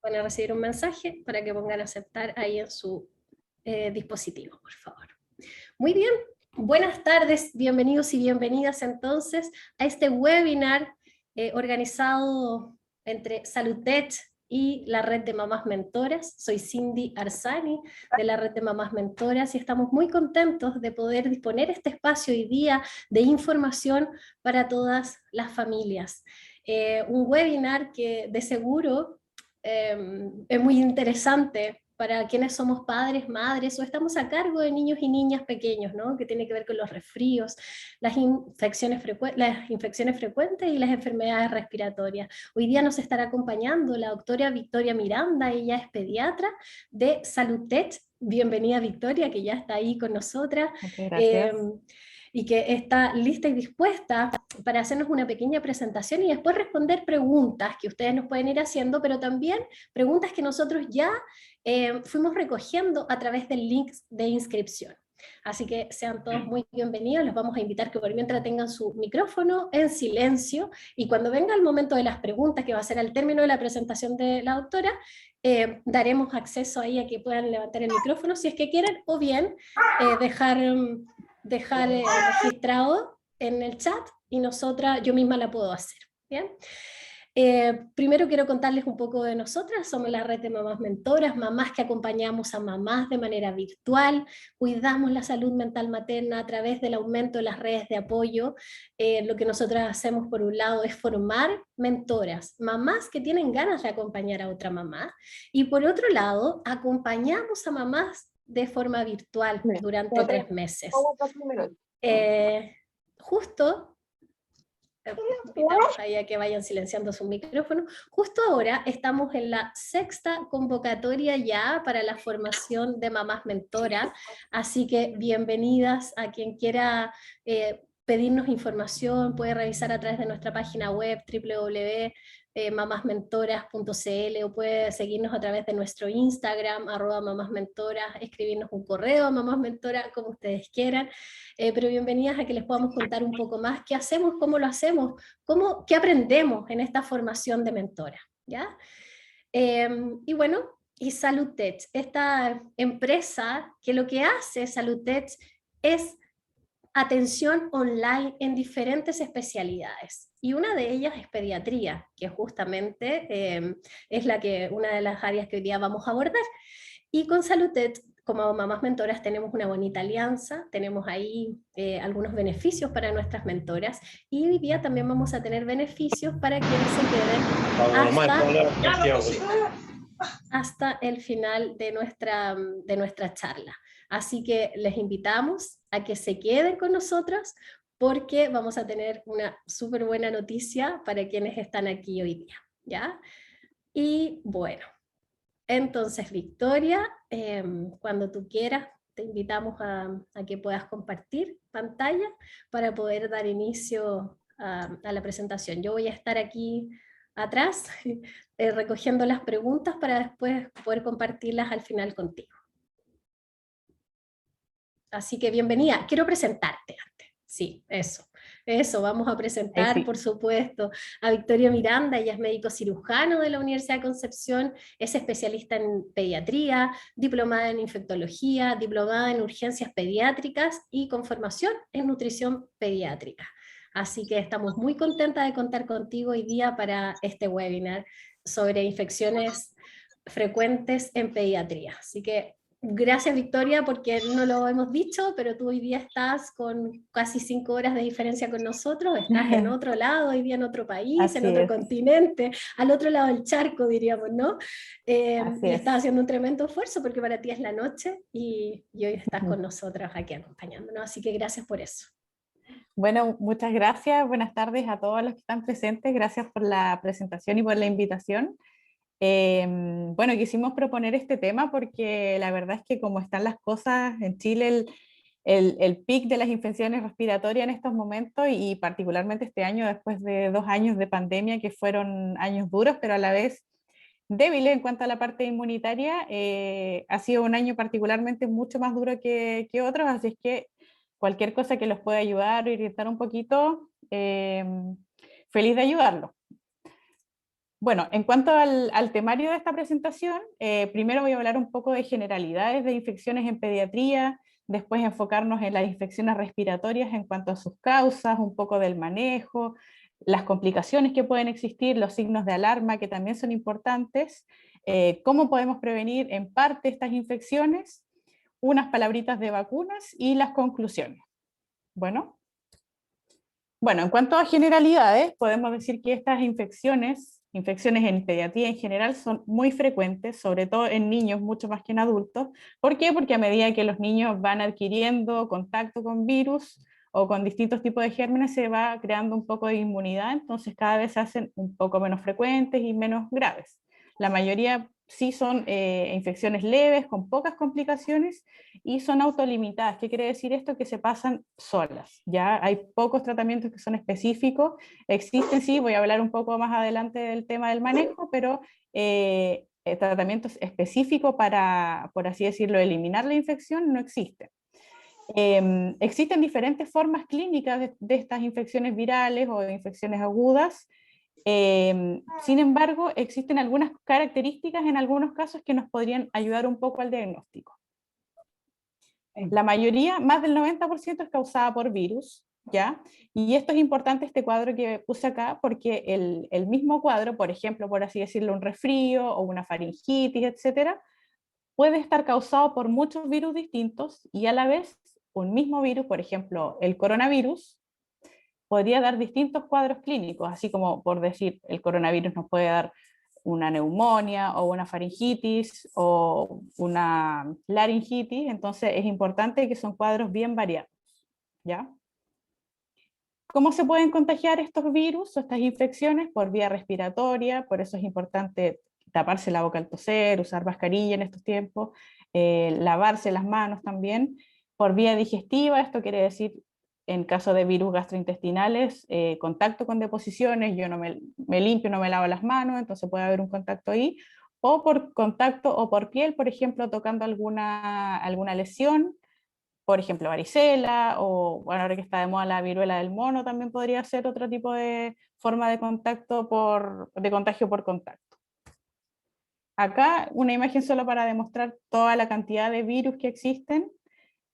van a recibir un mensaje para que pongan aceptar ahí en su dispositivo, por favor. Muy bien, buenas tardes, bienvenidos y bienvenidas entonces a este webinar organizado entre Salutech y la red de mamás mentoras. Soy Cindy Arzani de la red de mamás mentoras y estamos muy contentos de poder disponer este espacio hoy día de información para todas las familias. Un webinar que de seguro es muy interesante para quienes somos padres, madres o estamos a cargo de niños y niñas pequeños, ¿no? Que tiene que ver con los resfríos, las infecciones frecuentes y las enfermedades respiratorias. Hoy día nos estará acompañando la doctora Victoria Miranda, ella es pediatra de Salutech. Bienvenida Victoria, que ya está ahí con nosotras. Muchas gracias. Y que está lista y dispuesta para hacernos una pequeña presentación y después responder preguntas que ustedes nos pueden ir haciendo, pero también preguntas que nosotros ya fuimos recogiendo a través del link de inscripción. Así que sean todos muy bienvenidos, los vamos a invitar que por mientras tengan su micrófono en silencio y cuando venga el momento de las preguntas, que va a ser al término de la presentación de la doctora, daremos acceso ahí a que puedan levantar el micrófono si es que quieren, o bien dejar registrado en el chat y yo misma la puedo hacer. ¿Bien? Primero quiero contarles un poco de nosotras. Somos la red de mamás mentoras, mamás que acompañamos a mamás de manera virtual, cuidamos la salud mental materna a través del aumento de las redes de apoyo. Lo que nosotras hacemos por un lado es formar mentoras, mamás que tienen ganas de acompañar a otra mamá, y por otro lado acompañamos a mamás de forma virtual durante 3 meses. Justo invitamos ahí a que vayan silenciando su micrófono. Justo ahora estamos en la 6ª convocatoria ya para la formación de mamás mentoras, así que bienvenidas a quien quiera pedirnos información, puede revisar a través de nuestra página web www.mamasmentoras.cl o puede seguirnos a través de nuestro Instagram, @mamasmentoras, escribirnos un correo a mamasmentoras, como ustedes quieran. Pero bienvenidas a que les podamos contar un poco más qué hacemos, cómo lo hacemos, qué aprendemos en esta formación de mentora, ¿ya? Y bueno, y Salutech, esta empresa que lo que hace Salutech es atención online en diferentes especialidades. Y una de ellas es pediatría, que justamente es una de las áreas que hoy día vamos a abordar. Y con Salutech, como mamás mentoras, tenemos una bonita alianza, tenemos ahí algunos beneficios para nuestras mentoras, y hoy día también vamos a tener beneficios para quienes se queden hasta el final de nuestra charla. Así que les invitamos a que se queden con nosotros porque vamos a tener una súper buena noticia para quienes están aquí hoy día, ¿ya? Y bueno, entonces Victoria, cuando tú quieras, te invitamos a que puedas compartir pantalla para poder dar inicio a la presentación. Yo voy a estar aquí atrás recogiendo las preguntas para después poder compartirlas al final contigo. Así que bienvenida. Quiero presentarte antes. Sí, eso, vamos a presentar, Sí. por supuesto, a Victoria Miranda. Ella es médico cirujano de la Universidad de Concepción, es especialista en pediatría, diplomada en infectología, diplomada en urgencias pediátricas y con formación en nutrición pediátrica. Así que estamos muy contentas de contar contigo hoy día para este webinar sobre infecciones frecuentes en pediatría. Así que gracias Victoria, porque no lo hemos dicho, pero tú hoy día estás con casi 5 horas de diferencia con nosotros, estás en otro lado, hoy día en otro país, en otro continente, al otro lado del charco diríamos, ¿no? Y estás haciendo un tremendo esfuerzo porque para ti es la noche y hoy estás con nosotros aquí acompañándonos, así que gracias por eso. Bueno, muchas gracias, buenas tardes a todos los que están presentes, gracias por la presentación y por la invitación. Bueno, quisimos proponer este tema porque la verdad es que como están las cosas en Chile, el pic de las infecciones respiratorias en estos momentos y particularmente este año después de 2 años de pandemia que fueron años duros, pero a la vez débiles en cuanto a la parte inmunitaria, ha sido un año particularmente mucho más duro que otros, así es que cualquier cosa que los pueda ayudar o orientar un poquito, feliz de ayudarlos. Bueno, en cuanto al temario de esta presentación, primero voy a hablar un poco de generalidades de infecciones en pediatría, después enfocarnos en las infecciones respiratorias en cuanto a sus causas, un poco del manejo, las complicaciones que pueden existir, los signos de alarma que también son importantes, cómo podemos prevenir en parte estas infecciones, unas palabritas de vacunas y las conclusiones. Bueno, en cuanto a generalidades, podemos decir que estas infecciones en pediatría en general, son muy frecuentes, sobre todo en niños mucho más que en adultos. ¿Por qué? Porque a medida que los niños van adquiriendo contacto con virus o con distintos tipos de gérmenes, se va creando un poco de inmunidad, entonces cada vez se hacen un poco menos frecuentes y menos graves. La mayoría sí son infecciones leves, con pocas complicaciones, y son autolimitadas. ¿Qué quiere decir esto? Que se pasan solas. Ya hay pocos tratamientos que son específicos. Existen, sí, voy a hablar un poco más adelante del tema del manejo, pero tratamientos específicos para, por así decirlo, eliminar la infección no existen. Existen diferentes formas clínicas de estas infecciones virales o de infecciones agudas. Sin embargo, existen algunas características en algunos casos que nos podrían ayudar un poco al diagnóstico. La mayoría, más del 90%, es causada por virus, ¿ya? Y esto es importante, este cuadro que puse acá, porque el mismo cuadro, por ejemplo, por así decirlo, un resfrío o una faringitis, etcétera, puede estar causado por muchos virus distintos y a la vez un mismo virus, por ejemplo, el coronavirus, podría dar distintos cuadros clínicos, así como por decir, el coronavirus nos puede dar una neumonía o una faringitis o una laringitis, entonces es importante que son cuadros bien variados, ¿ya? ¿Cómo se pueden contagiar estos virus o estas infecciones? Por vía respiratoria, por eso es importante taparse la boca al toser, usar mascarilla en estos tiempos, lavarse las manos también. Por vía digestiva, esto quiere decir, en caso de virus gastrointestinales, contacto con deposiciones, yo no me limpio, no me lavo las manos, entonces puede haber un contacto ahí, o por contacto o por piel, por ejemplo, tocando alguna lesión, por ejemplo, varicela, o bueno, ahora que está de moda la viruela del mono, también podría ser otro tipo de forma de contacto de contagio por contacto. Acá una imagen solo para demostrar toda la cantidad de virus que existen,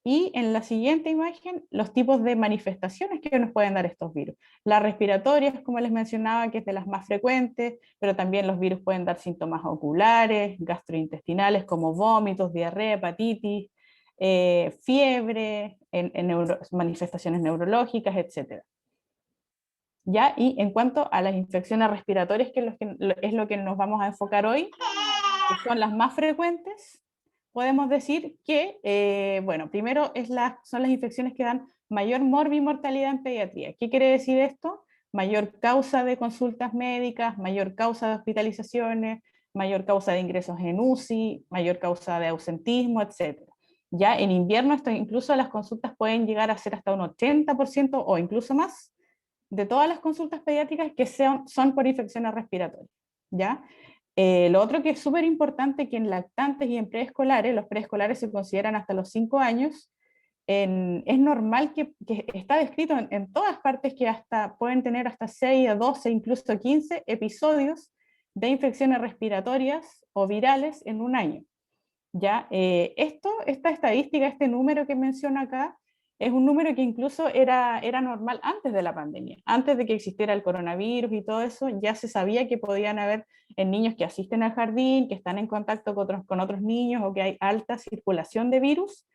y en la siguiente imagen los tipos de manifestaciones que nos pueden dar estos virus. Las respiratorias, como les mencionaba, que es de las más frecuentes, pero también los virus pueden dar síntomas oculares, gastrointestinales como vómitos, diarrea, hepatitis, fiebre, manifestaciones neurológicas, etc. ¿Ya? Y en cuanto a las infecciones respiratorias, que es lo que nos vamos a enfocar hoy, que son las más frecuentes, podemos decir que, bueno, primero son las infecciones que dan mayor morbimortalidad en pediatría. ¿Qué quiere decir esto? Mayor causa de consultas médicas, mayor causa de hospitalizaciones, mayor causa de ingresos en UCI, mayor causa de ausentismo, etc. Ya en invierno, incluso las consultas pueden llegar a ser hasta un 80% o incluso más de todas las consultas pediátricas que son por infecciones respiratorias. ¿Ya? Lo otro que es súper importante, que en lactantes y en preescolares, los preescolares se consideran hasta los 5 años, es normal que está descrito en todas partes que pueden tener hasta 6 a 12, incluso 15 episodios de infecciones respiratorias o virales en un año. ¿Ya? Esta estadística, este número que menciono acá, es un número que incluso era normal antes de la pandemia, antes de que existiera el coronavirus y todo eso, ya se sabía que podían haber en niños que asisten al jardín, que están en contacto con otros niños o que hay alta circulación de virus,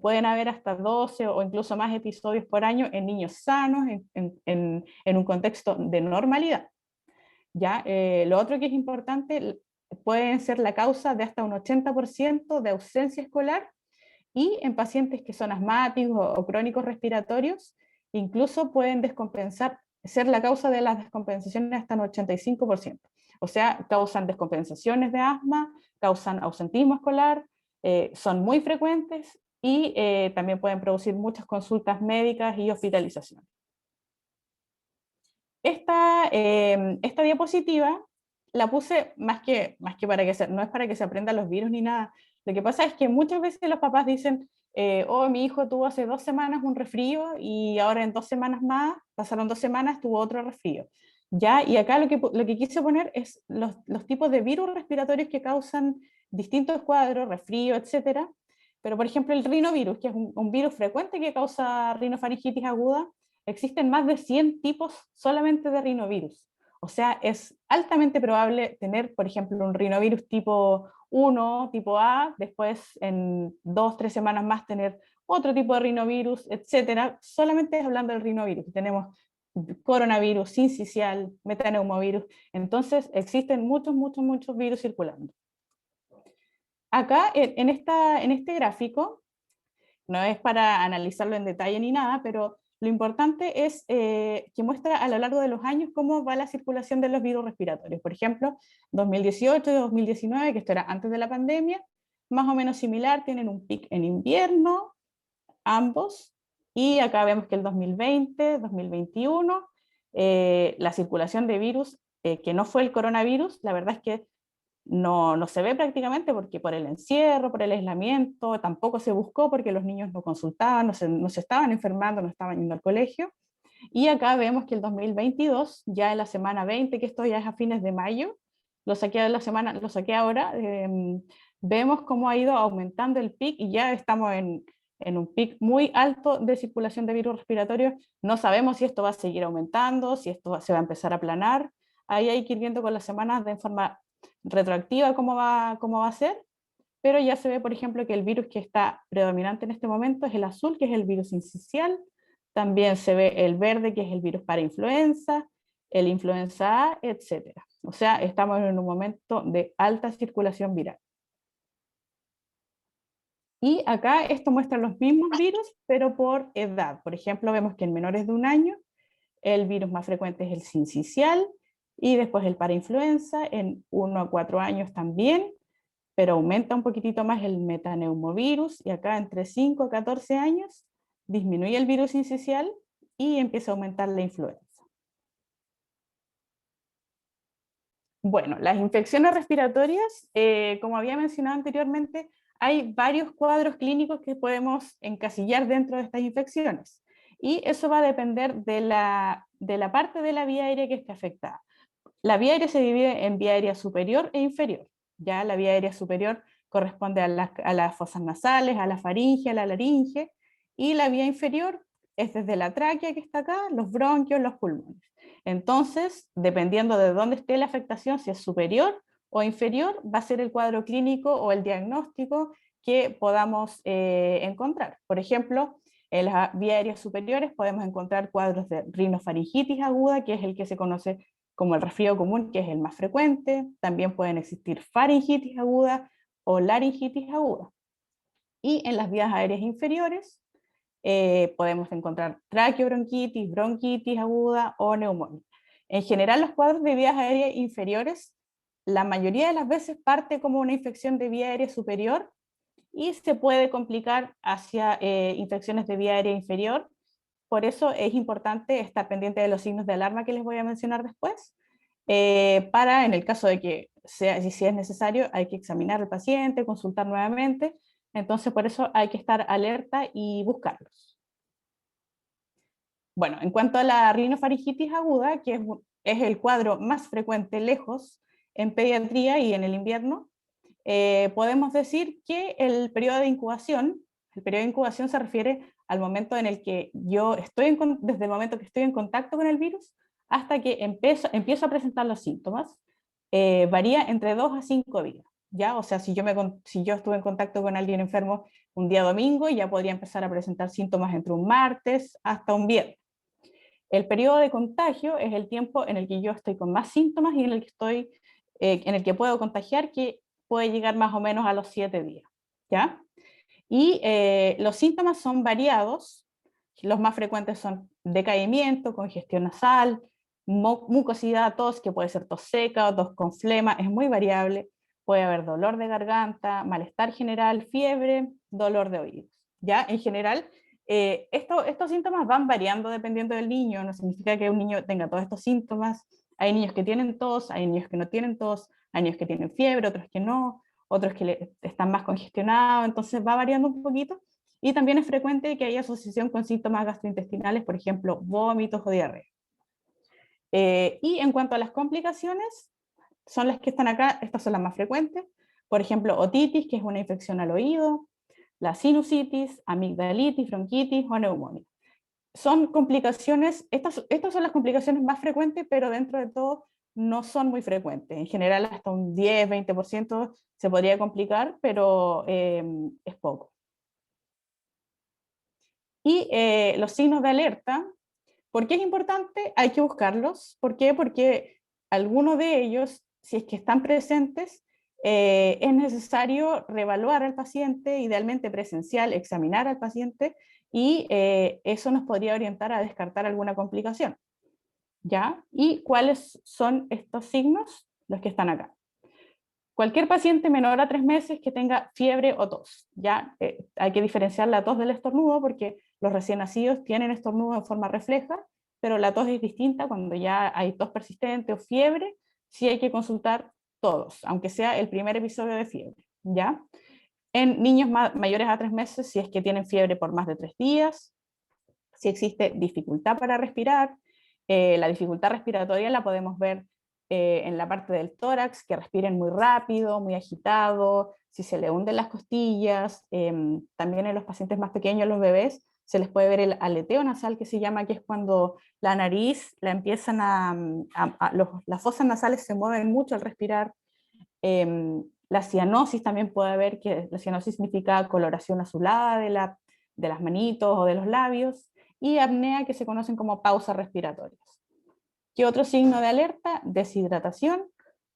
pueden haber hasta 12 o incluso más episodios por año en niños sanos, en un contexto de normalidad. ¿Ya? Lo otro que es importante, pueden ser la causa de hasta un 80% de ausencia escolar, y en pacientes que son asmáticos o crónicos respiratorios, incluso pueden ser la causa de las descompensaciones hasta un 85%. O sea, causan descompensaciones de asma, causan ausentismo escolar, son muy frecuentes y también pueden producir muchas consultas médicas y hospitalizaciones. Esta diapositiva la puse más que para no es para que se aprendan los virus ni nada. Lo que pasa es que muchas veces los papás dicen, oh, mi hijo tuvo hace 2 semanas un resfrío y ahora en 2 semanas más, pasaron 2 semanas, tuvo otro resfrío. ¿Ya? Y acá lo que quise poner es los tipos de virus respiratorios que causan distintos cuadros, resfrío, etcétera. Pero, por ejemplo, el rinovirus, que es un virus frecuente que causa rinofaringitis aguda, existen más de 100 tipos solamente de rinovirus. O sea, es altamente probable tener, por ejemplo, un rinovirus tipo 1, tipo A, después en 2 o 3 semanas más tener otro tipo de rinovirus, etcétera. Solamente hablando del rinovirus. Tenemos coronavirus, sincicial, metaneumovirus. Entonces existen muchos virus circulando. Acá en este gráfico, no es para analizarlo en detalle ni nada, pero lo importante es que muestra a lo largo de los años cómo va la circulación de los virus respiratorios. Por ejemplo, 2018 y 2019, que esto era antes de la pandemia, más o menos similar, tienen un pic en invierno, ambos, y acá vemos que el 2020, 2021, la circulación de virus, que no fue el coronavirus, la verdad es que no se ve prácticamente porque por el encierro, por el aislamiento, tampoco se buscó porque los niños no consultaban, no se estaban enfermando, no estaban yendo al colegio. Y acá vemos que el 2022, ya en la semana 20, que esto ya es a fines de mayo, lo saqué ahora, vemos cómo ha ido aumentando el pic y ya estamos en un pic muy alto de circulación de virus respiratorios. No sabemos si esto va a seguir aumentando, si esto se va a empezar a aplanar. Ahí hay que ir viendo con las semanas de forma retroactiva cómo va a ser, pero ya se ve, por ejemplo, que el virus que está predominante en este momento es el azul, que es el virus sincicial. También se ve el verde, que es el virus para influenza, el influenza A, etc. O sea, estamos en un momento de alta circulación viral. Y acá esto muestra los mismos virus, pero por edad. Por ejemplo, vemos que en menores de 1 año el virus más frecuente es el sincicial y después el parainfluenza, en 1 a 4 años también, pero aumenta un poquitito más el metaneumovirus y acá entre 5 a 14 años disminuye el virus sincicial y empieza a aumentar la influenza. Bueno, las infecciones respiratorias, como había mencionado anteriormente, hay varios cuadros clínicos que podemos encasillar dentro de estas infecciones. Y eso va a depender de la parte de la vía aérea que esté afectada. La vía aérea se divide en vía aérea superior e inferior. Ya la vía aérea superior corresponde a las fosas nasales, a la faringe, a la laringe, y la vía inferior es desde la tráquea que está acá, los bronquios, los pulmones. Entonces, dependiendo de dónde esté la afectación, si es superior o inferior, va a ser el cuadro clínico o el diagnóstico que podamos encontrar. Por ejemplo, en las vías aéreas superiores podemos encontrar cuadros de rinofaringitis aguda, que es el que se conoce como el resfrío común, que es el más frecuente. También pueden existir faringitis aguda o laringitis aguda. Y en las vías aéreas inferiores podemos encontrar traqueobronquitis, bronquitis aguda o neumonía. En general, los cuadros de vías aéreas inferiores, la mayoría de las veces parte como una infección de vía aérea superior y se puede complicar hacia infecciones de vía aérea inferior. Por eso es importante estar pendiente de los signos de alarma que les voy a mencionar después, para en el caso de que si es necesario, hay que examinar al paciente, consultar nuevamente. Entonces, por eso hay que estar alerta y buscarlos. Bueno, en cuanto a la rinofaringitis aguda, que es el cuadro más frecuente lejos en pediatría y en el invierno, podemos decir que el periodo de incubación se refiere al momento en el que yo estoy, desde el momento que estoy en contacto con el virus hasta que empiezo a presentar los síntomas, varía entre 2 a 5 días. ¿Ya? O sea, si yo estuve en contacto con alguien enfermo un día domingo, ya podría empezar a presentar síntomas entre un martes hasta un viernes. El periodo de contagio es el tiempo en el que yo estoy con más síntomas y en el que puedo contagiar, que puede llegar más o menos a los 7 días. ¿Ya? Y los síntomas son variados. Los más frecuentes son decaimiento, congestión nasal, mucosidad, tos, que puede ser tos seca o tos con flema, es muy variable. Puede haber dolor de garganta, malestar general, fiebre, dolor de oídos. ¿Ya? En general, estos síntomas van variando dependiendo del niño. No significa que un niño tenga todos estos síntomas. Hay niños que tienen tos, hay niños que no tienen tos, hay niños que tienen fiebre, otros que no, otros que están más congestionados, entonces va variando un poquito. Y también es frecuente que haya asociación con síntomas gastrointestinales, por ejemplo, vómitos o diarrea. Y en cuanto a las complicaciones, son las que están acá, estas son las más frecuentes. Por ejemplo, otitis, que es una infección al oído, la sinusitis, amigdalitis, bronquitis o neumonía. Son complicaciones, estas son las complicaciones más frecuentes, pero dentro de todo no son muy frecuentes. En general, hasta un 10-20% se podría complicar, pero es poco. Y los signos de alerta, ¿por qué es importante? Hay que buscarlos. ¿Por qué? Porque algunos de ellos, si es que están presentes, es necesario reevaluar al paciente, idealmente presencial, examinar al paciente, y eso nos podría orientar a descartar alguna complicación. ¿Ya? ¿Y cuáles son estos signos? Los que están acá. Cualquier paciente menor a 3 meses que tenga fiebre o tos, ¿ya? Hay que diferenciar la tos del estornudo porque los recién nacidos tienen estornudo en forma refleja, pero la tos es distinta cuando ya hay tos persistente o fiebre, sí hay que consultar todos, aunque sea el primer episodio de fiebre, ¿ya? En niños mayores a 3 meses, si es que tienen fiebre por más de 3 días, si existe dificultad para respirar, la dificultad respiratoria la podemos ver en la parte del tórax, que respiren muy rápido, muy agitado, si se le hunden las costillas, también en los pacientes más pequeños, los bebés, se les puede ver el aleteo nasal, que se llama, que es cuando la nariz la empiezan las fosas nasales se mueven mucho al respirar. La cianosis también puede haber, que la cianosis significa coloración azulada de las manitos o de los labios, y apnea, que se conocen como pausas respiratorias. ¿Qué otro signo de alerta? Deshidratación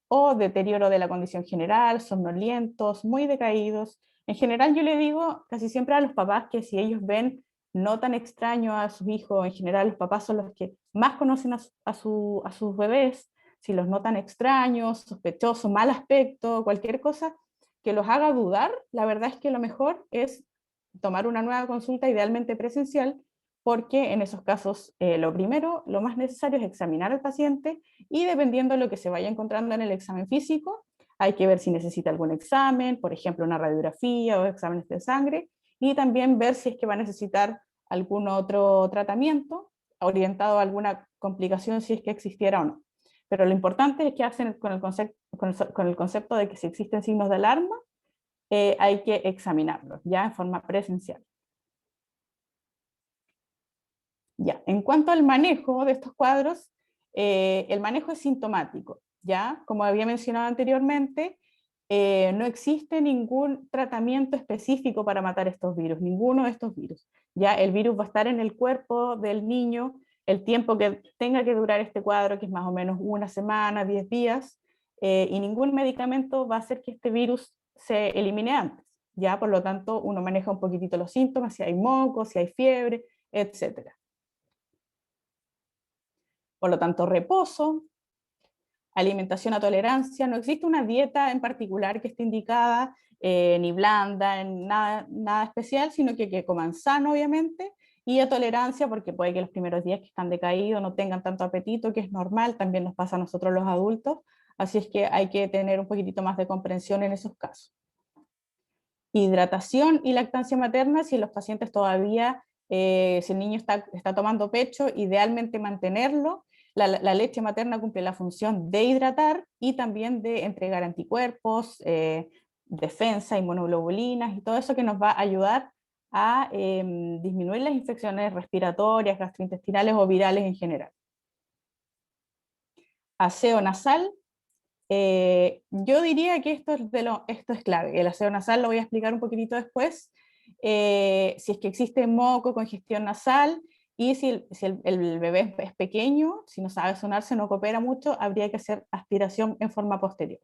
o deterioro de la condición general, somnolientos, muy decaídos. En general yo le digo casi siempre a los papás que si ellos ven no tan extraño a sus hijos, en general los papás son los que más conocen a sus bebés, si los notan extraños, sospechosos, mal aspecto, cualquier cosa que los haga dudar, la verdad es que lo mejor es tomar una nueva consulta, idealmente presencial, porque en esos casos lo primero, lo más necesario es examinar al paciente y dependiendo de lo que se vaya encontrando en el examen físico, hay que ver si necesita algún examen, por ejemplo una radiografía o exámenes de sangre, y también ver si es que va a necesitar algún otro tratamiento orientado a alguna complicación si es que existiera o no. Pero lo importante es que hacen con el concepto de que si existen signos de alarma, hay que examinarlos ya en forma presencial. Ya, en cuanto al manejo de estos cuadros, el manejo es sintomático, ¿ya? Como había mencionado anteriormente, no existe ningún tratamiento específico para matar estos virus, ninguno de estos virus. Ya el virus va a estar en el cuerpo del niño el tiempo que tenga que durar este cuadro, que es más o menos una semana, 10 días, y ningún medicamento va a hacer que este virus se elimine antes. Ya, por lo tanto, uno maneja un poquitito los síntomas, si hay moco, si hay fiebre, etcétera. Por lo tanto, reposo, alimentación a tolerancia, no existe una dieta en particular que esté indicada, ni blanda, nada especial, sino que coman sano, obviamente, y a tolerancia, porque puede que los primeros días que están decaídos no tengan tanto apetito, que es normal, también nos pasa a nosotros los adultos, así es que hay que tener un poquitito más de comprensión en esos casos. Hidratación y lactancia materna, si los pacientes todavía, si el niño está tomando pecho, idealmente mantenerlo. La leche materna cumple la función de hidratar y también de entregar anticuerpos, defensa, inmunoglobulinas y todo eso que nos va a ayudar a disminuir las infecciones respiratorias, gastrointestinales o virales en general. Aseo nasal. Yo diría que esto es clave. El aseo nasal lo voy a explicar un poquitito después. Si es que existe moco, congestión nasal, y si el bebé es pequeño, si no sabe sonarse, no coopera mucho, habría que hacer aspiración en forma posterior.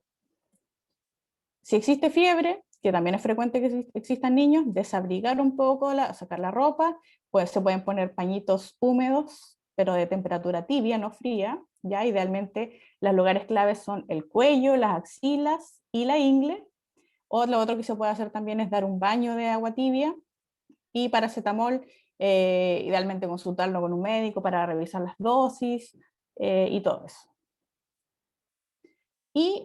Si existe fiebre, que también es frecuente que existan niños, desabrigar un poco, sacar la ropa, pues se pueden poner pañitos húmedos, pero de temperatura tibia, no fría. Ya idealmente los lugares claves son el cuello, las axilas y la ingle. O lo otro que se puede hacer también es dar un baño de agua tibia y paracetamol, idealmente consultarlo con un médico para revisar las dosis y todo eso. Y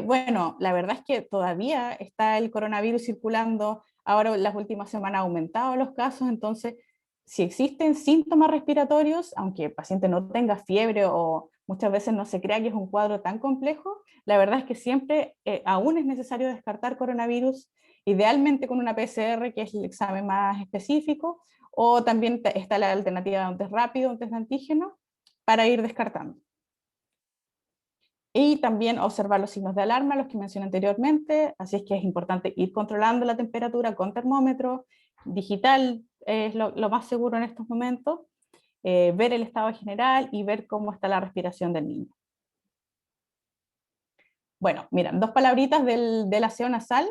bueno, la verdad es que todavía está el coronavirus circulando, ahora en las últimas semanas ha aumentado los casos, entonces si existen síntomas respiratorios, aunque el paciente no tenga fiebre o muchas veces no se crea que es un cuadro tan complejo. La verdad es que siempre aún es necesario descartar coronavirus, idealmente con una PCR, que es el examen más específico, o también está la alternativa de un test rápido, un test de antígeno, para ir descartando. Y también observar los signos de alarma, los que mencioné anteriormente, así es que es importante ir controlando la temperatura con termómetro, digital es lo más seguro en estos momentos, ver el estado general y ver cómo está la respiración del niño. Bueno, miren, dos palabritas del aseo nasal.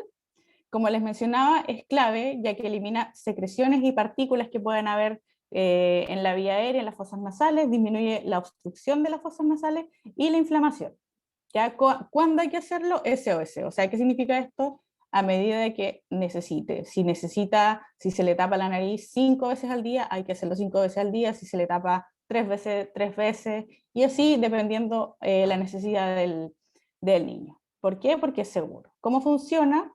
Como les mencionaba, es clave ya que elimina secreciones y partículas que pueden haber en la vía aérea, en las fosas nasales, disminuye la obstrucción de las fosas nasales y la inflamación. ¿Ya? ¿Cuándo hay que hacerlo? SOS. O sea, ¿qué significa esto? A medida de que necesite. Si se le tapa la nariz 5 veces al día, hay que hacerlo 5 veces al día. Si se le tapa 3 veces, 3 veces. Y así, dependiendo la necesidad del niño. ¿Por qué? Porque es seguro. ¿Cómo funciona?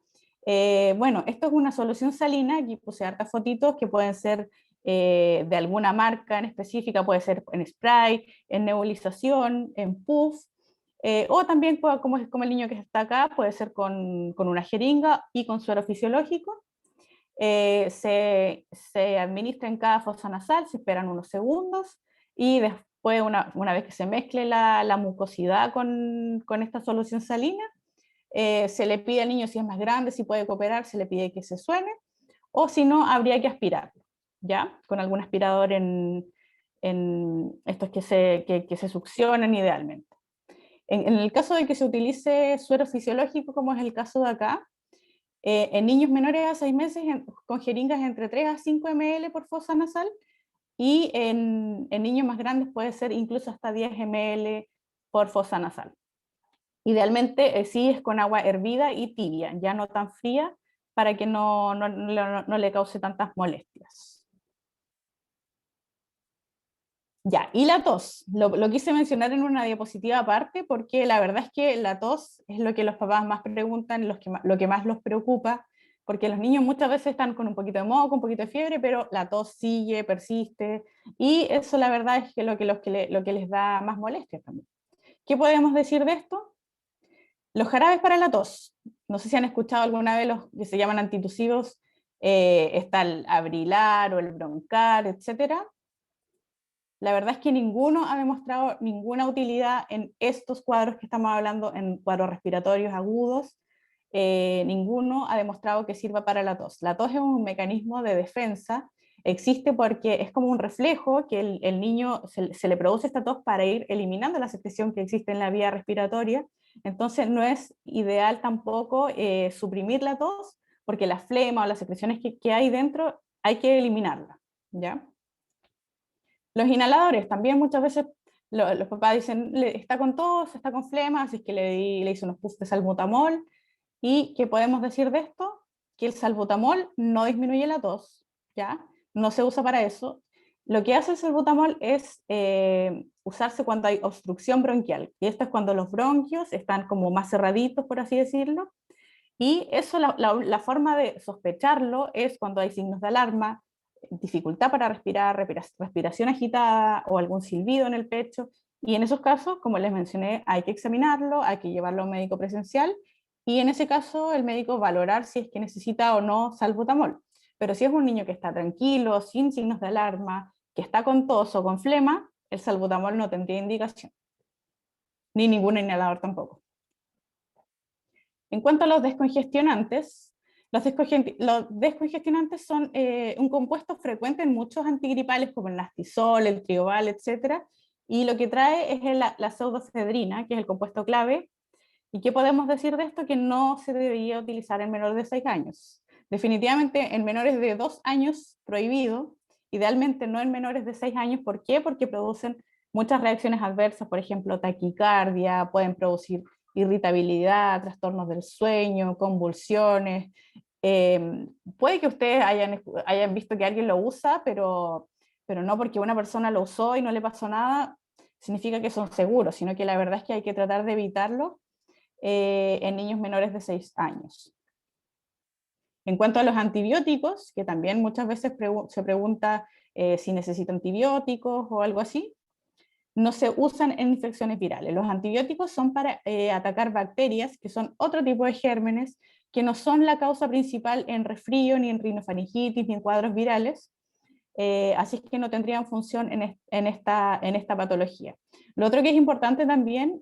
Bueno, esto es una solución salina. Aquí puse hartas fotitos que pueden ser de alguna marca en específica, puede ser en spray, en nebulización, en puff, o también, como el niño que está acá, puede ser con una jeringa y con suero fisiológico. Se administra en cada fosa nasal, se esperan unos segundos y después, una vez que se mezcle la mucosidad con esta solución salina, se le pide al niño, si es más grande, si puede cooperar, se le pide que se suene, o si no, habría que aspirarlo, ¿ya? Con algún aspirador en estos que se succionan idealmente. En el caso de que se utilice suero fisiológico, como es el caso de acá, en niños menores a 6 meses con jeringas entre 3 a 5 ml por fosa nasal, y en niños más grandes puede ser incluso hasta 10 ml por fosa nasal. Idealmente sí es con agua hervida y tibia, ya no tan fría, para que no le cause tantas molestias. Ya, y la tos, lo quise mencionar en una diapositiva aparte porque la verdad es que la tos es lo que los papás más preguntan, lo que más los preocupa, porque los niños muchas veces están con un poquito de moco, un poquito de fiebre, pero la tos sigue, persiste, y eso la verdad es que lo que les da más molestia también. ¿Qué podemos decir de esto? Los jarabes para la tos, no sé si han escuchado alguna vez los que se llaman antitusivos, está el Abrilar o el Broncar, etcétera. La verdad es que ninguno ha demostrado ninguna utilidad en estos cuadros que estamos hablando, en cuadros respiratorios agudos. Ninguno ha demostrado que sirva para la tos. La tos es un mecanismo de defensa, existe porque es como un reflejo que el niño se le produce esta tos para ir eliminando la secreción que existe en la vía respiratoria. Entonces no es ideal tampoco suprimir la tos, porque la flema o las secreciones que hay dentro hay que eliminarla, ¿ya? Los inhaladores, también muchas veces los papás dicen, está con tos, está con flema, así es que le hice unos puffs de salbutamol. ¿Y qué podemos decir de esto? Que el salbutamol no disminuye la tos, ¿ya? No se usa para eso. Lo que hace el salbutamol es usarse cuando hay obstrucción bronquial, y esto es cuando los bronquios están como más cerraditos, por así decirlo, y eso, la forma de sospecharlo es cuando hay signos de alarma, dificultad para respirar, respiración agitada o algún silbido en el pecho. Y en esos casos, como les mencioné, hay que examinarlo, hay que llevarlo a un médico presencial y en ese caso el médico valorar si es que necesita o no salbutamol. Pero si es un niño que está tranquilo, sin signos de alarma, que está con tos o con flema, el salbutamol no tendría indicación, ni ningún inhalador tampoco. En cuanto a los descongestionantes, los descongestionantes son un compuesto frecuente en muchos antigripales como el Nastisol, el Trioval, etc. Y lo que trae es la pseudoefedrina, que es el compuesto clave. ¿Y qué podemos decir de esto? Que no se debería utilizar en menores de 6 años. Definitivamente en menores de 2 años prohibido, idealmente no en menores de 6 años. ¿Por qué? Porque producen muchas reacciones adversas, por ejemplo, taquicardia, pueden producir irritabilidad, trastornos del sueño, convulsiones. Puede que ustedes hayan visto que alguien lo usa, pero no porque una persona lo usó y no le pasó nada, significa que son seguros, sino que la verdad es que hay que tratar de evitarlo en niños menores de 6 años. En cuanto a los antibióticos, que también muchas veces se pregunta si necesita antibióticos o algo así, no se usan en infecciones virales. Los antibióticos son para atacar bacterias, que son otro tipo de gérmenes, que no son la causa principal en resfrío, ni en rinofaringitis, ni en cuadros virales, así es que no tendrían función en esta patología. Lo otro que es importante también,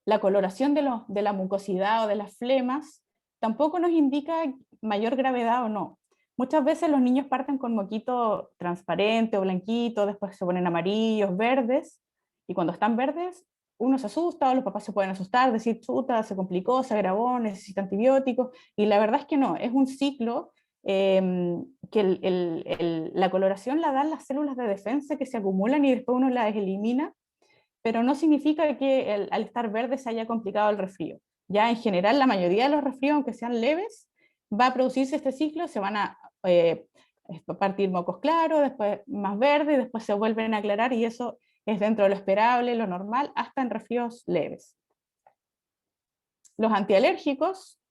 la coloración de la mucosidad o de las flemas, tampoco nos indica mayor gravedad o no. Muchas veces los niños parten con moquito transparente o blanquito, después se ponen amarillos, verdes, y cuando están verdes, uno se asusta, o los papás se pueden asustar, decir, chuta, se complicó, se agravó, necesita antibióticos, y la verdad es que no, es un ciclo que la coloración la dan las células de defensa que se acumulan y después uno las elimina, pero no significa que al estar verde se haya complicado el resfrío. Ya en general la mayoría de los resfríos, aunque sean leves, va a producirse este ciclo, se van a partir mocos claros, después más verdes, después se vuelven a aclarar y eso es dentro de lo esperable, lo normal, hasta en resfríos leves. Los antialérgicos,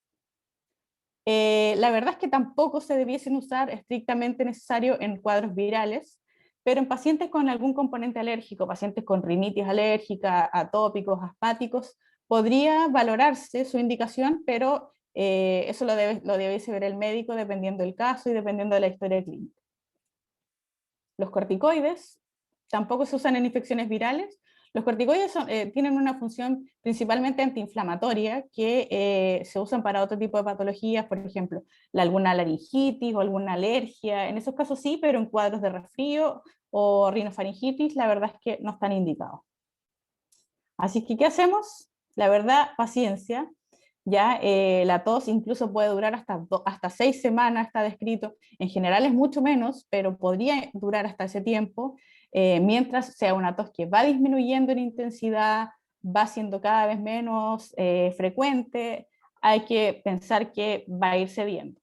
la verdad es que tampoco se debiesen usar estrictamente necesario en cuadros virales, pero en pacientes con algún componente alérgico, pacientes con rinitis alérgica, atópicos, asmáticos, podría valorarse su indicación, pero eso lo debiese ver el médico dependiendo del caso y dependiendo de la historia clínica. Los corticoides tampoco se usan en infecciones virales. Los corticoides tienen una función principalmente antiinflamatoria que se usan para otro tipo de patologías, por ejemplo, alguna laringitis o alguna alergia. En esos casos sí, pero en cuadros de resfrío o rinofaringitis, la verdad es que no están indicados. Así que, ¿qué hacemos? La verdad, paciencia. Ya la tos incluso puede durar hasta 6 semanas, está descrito. En general es mucho menos, pero podría durar hasta ese tiempo, mientras sea una tos que va disminuyendo en intensidad, va siendo cada vez menos frecuente, hay que pensar que va a ir cediendo.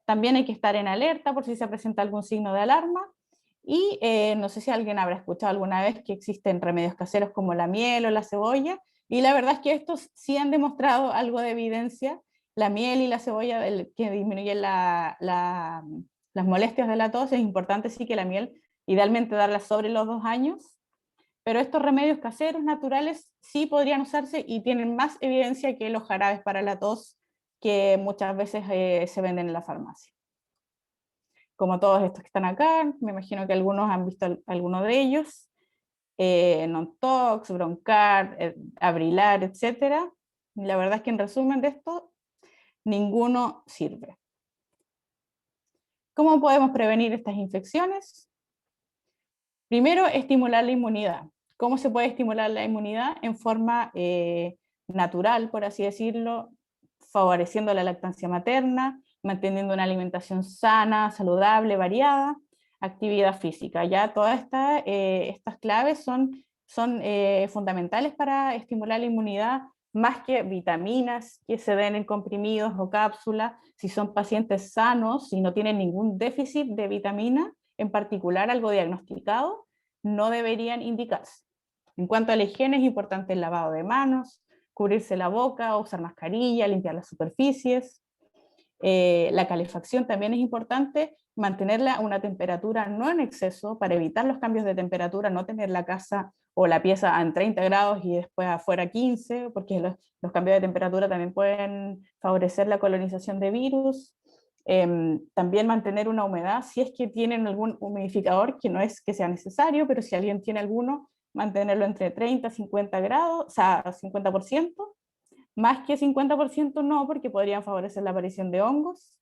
También hay que estar en alerta por si se presenta algún signo de alarma. Y no sé si alguien habrá escuchado alguna vez que existen remedios caseros como la miel o la cebolla, y la verdad es que estos sí han demostrado algo de evidencia. La miel y la cebolla que disminuyen las molestias de la tos, es importante sí que la miel, idealmente darla sobre los 2 años, pero estos remedios caseros naturales sí podrían usarse y tienen más evidencia que los jarabes para la tos que muchas veces se venden en la farmacia. Como todos estos que están acá, me imagino que algunos han visto alguno de ellos, Nontox, Broncar, Abrilar, etc. La verdad es que en resumen de esto, ninguno sirve. ¿Cómo podemos prevenir estas infecciones? Primero, estimular la inmunidad. ¿Cómo se puede estimular la inmunidad? En forma natural, por así decirlo, favoreciendo la lactancia materna, manteniendo una alimentación sana, saludable, variada, actividad física. Ya todas estas claves son fundamentales para estimular la inmunidad, más que vitaminas que se den en comprimidos o cápsulas. Si son pacientes sanos, si no tienen ningún déficit de vitamina, en particular algo diagnosticado, no deberían indicarse. En cuanto a la higiene, es importante el lavado de manos, cubrirse la boca, usar mascarilla, limpiar las superficies. La calefacción también es importante, mantenerla a una temperatura no en exceso para evitar los cambios de temperatura, no tener la casa o la pieza en 30 grados y después afuera 15, porque los cambios de temperatura también pueden favorecer la colonización de virus. También mantener una humedad, si es que tienen algún humidificador, que no es que sea necesario, pero si alguien tiene alguno, mantenerlo entre 30 y 50 grados, o sea, 50%. Más que 50% no, porque podrían favorecer la aparición de hongos.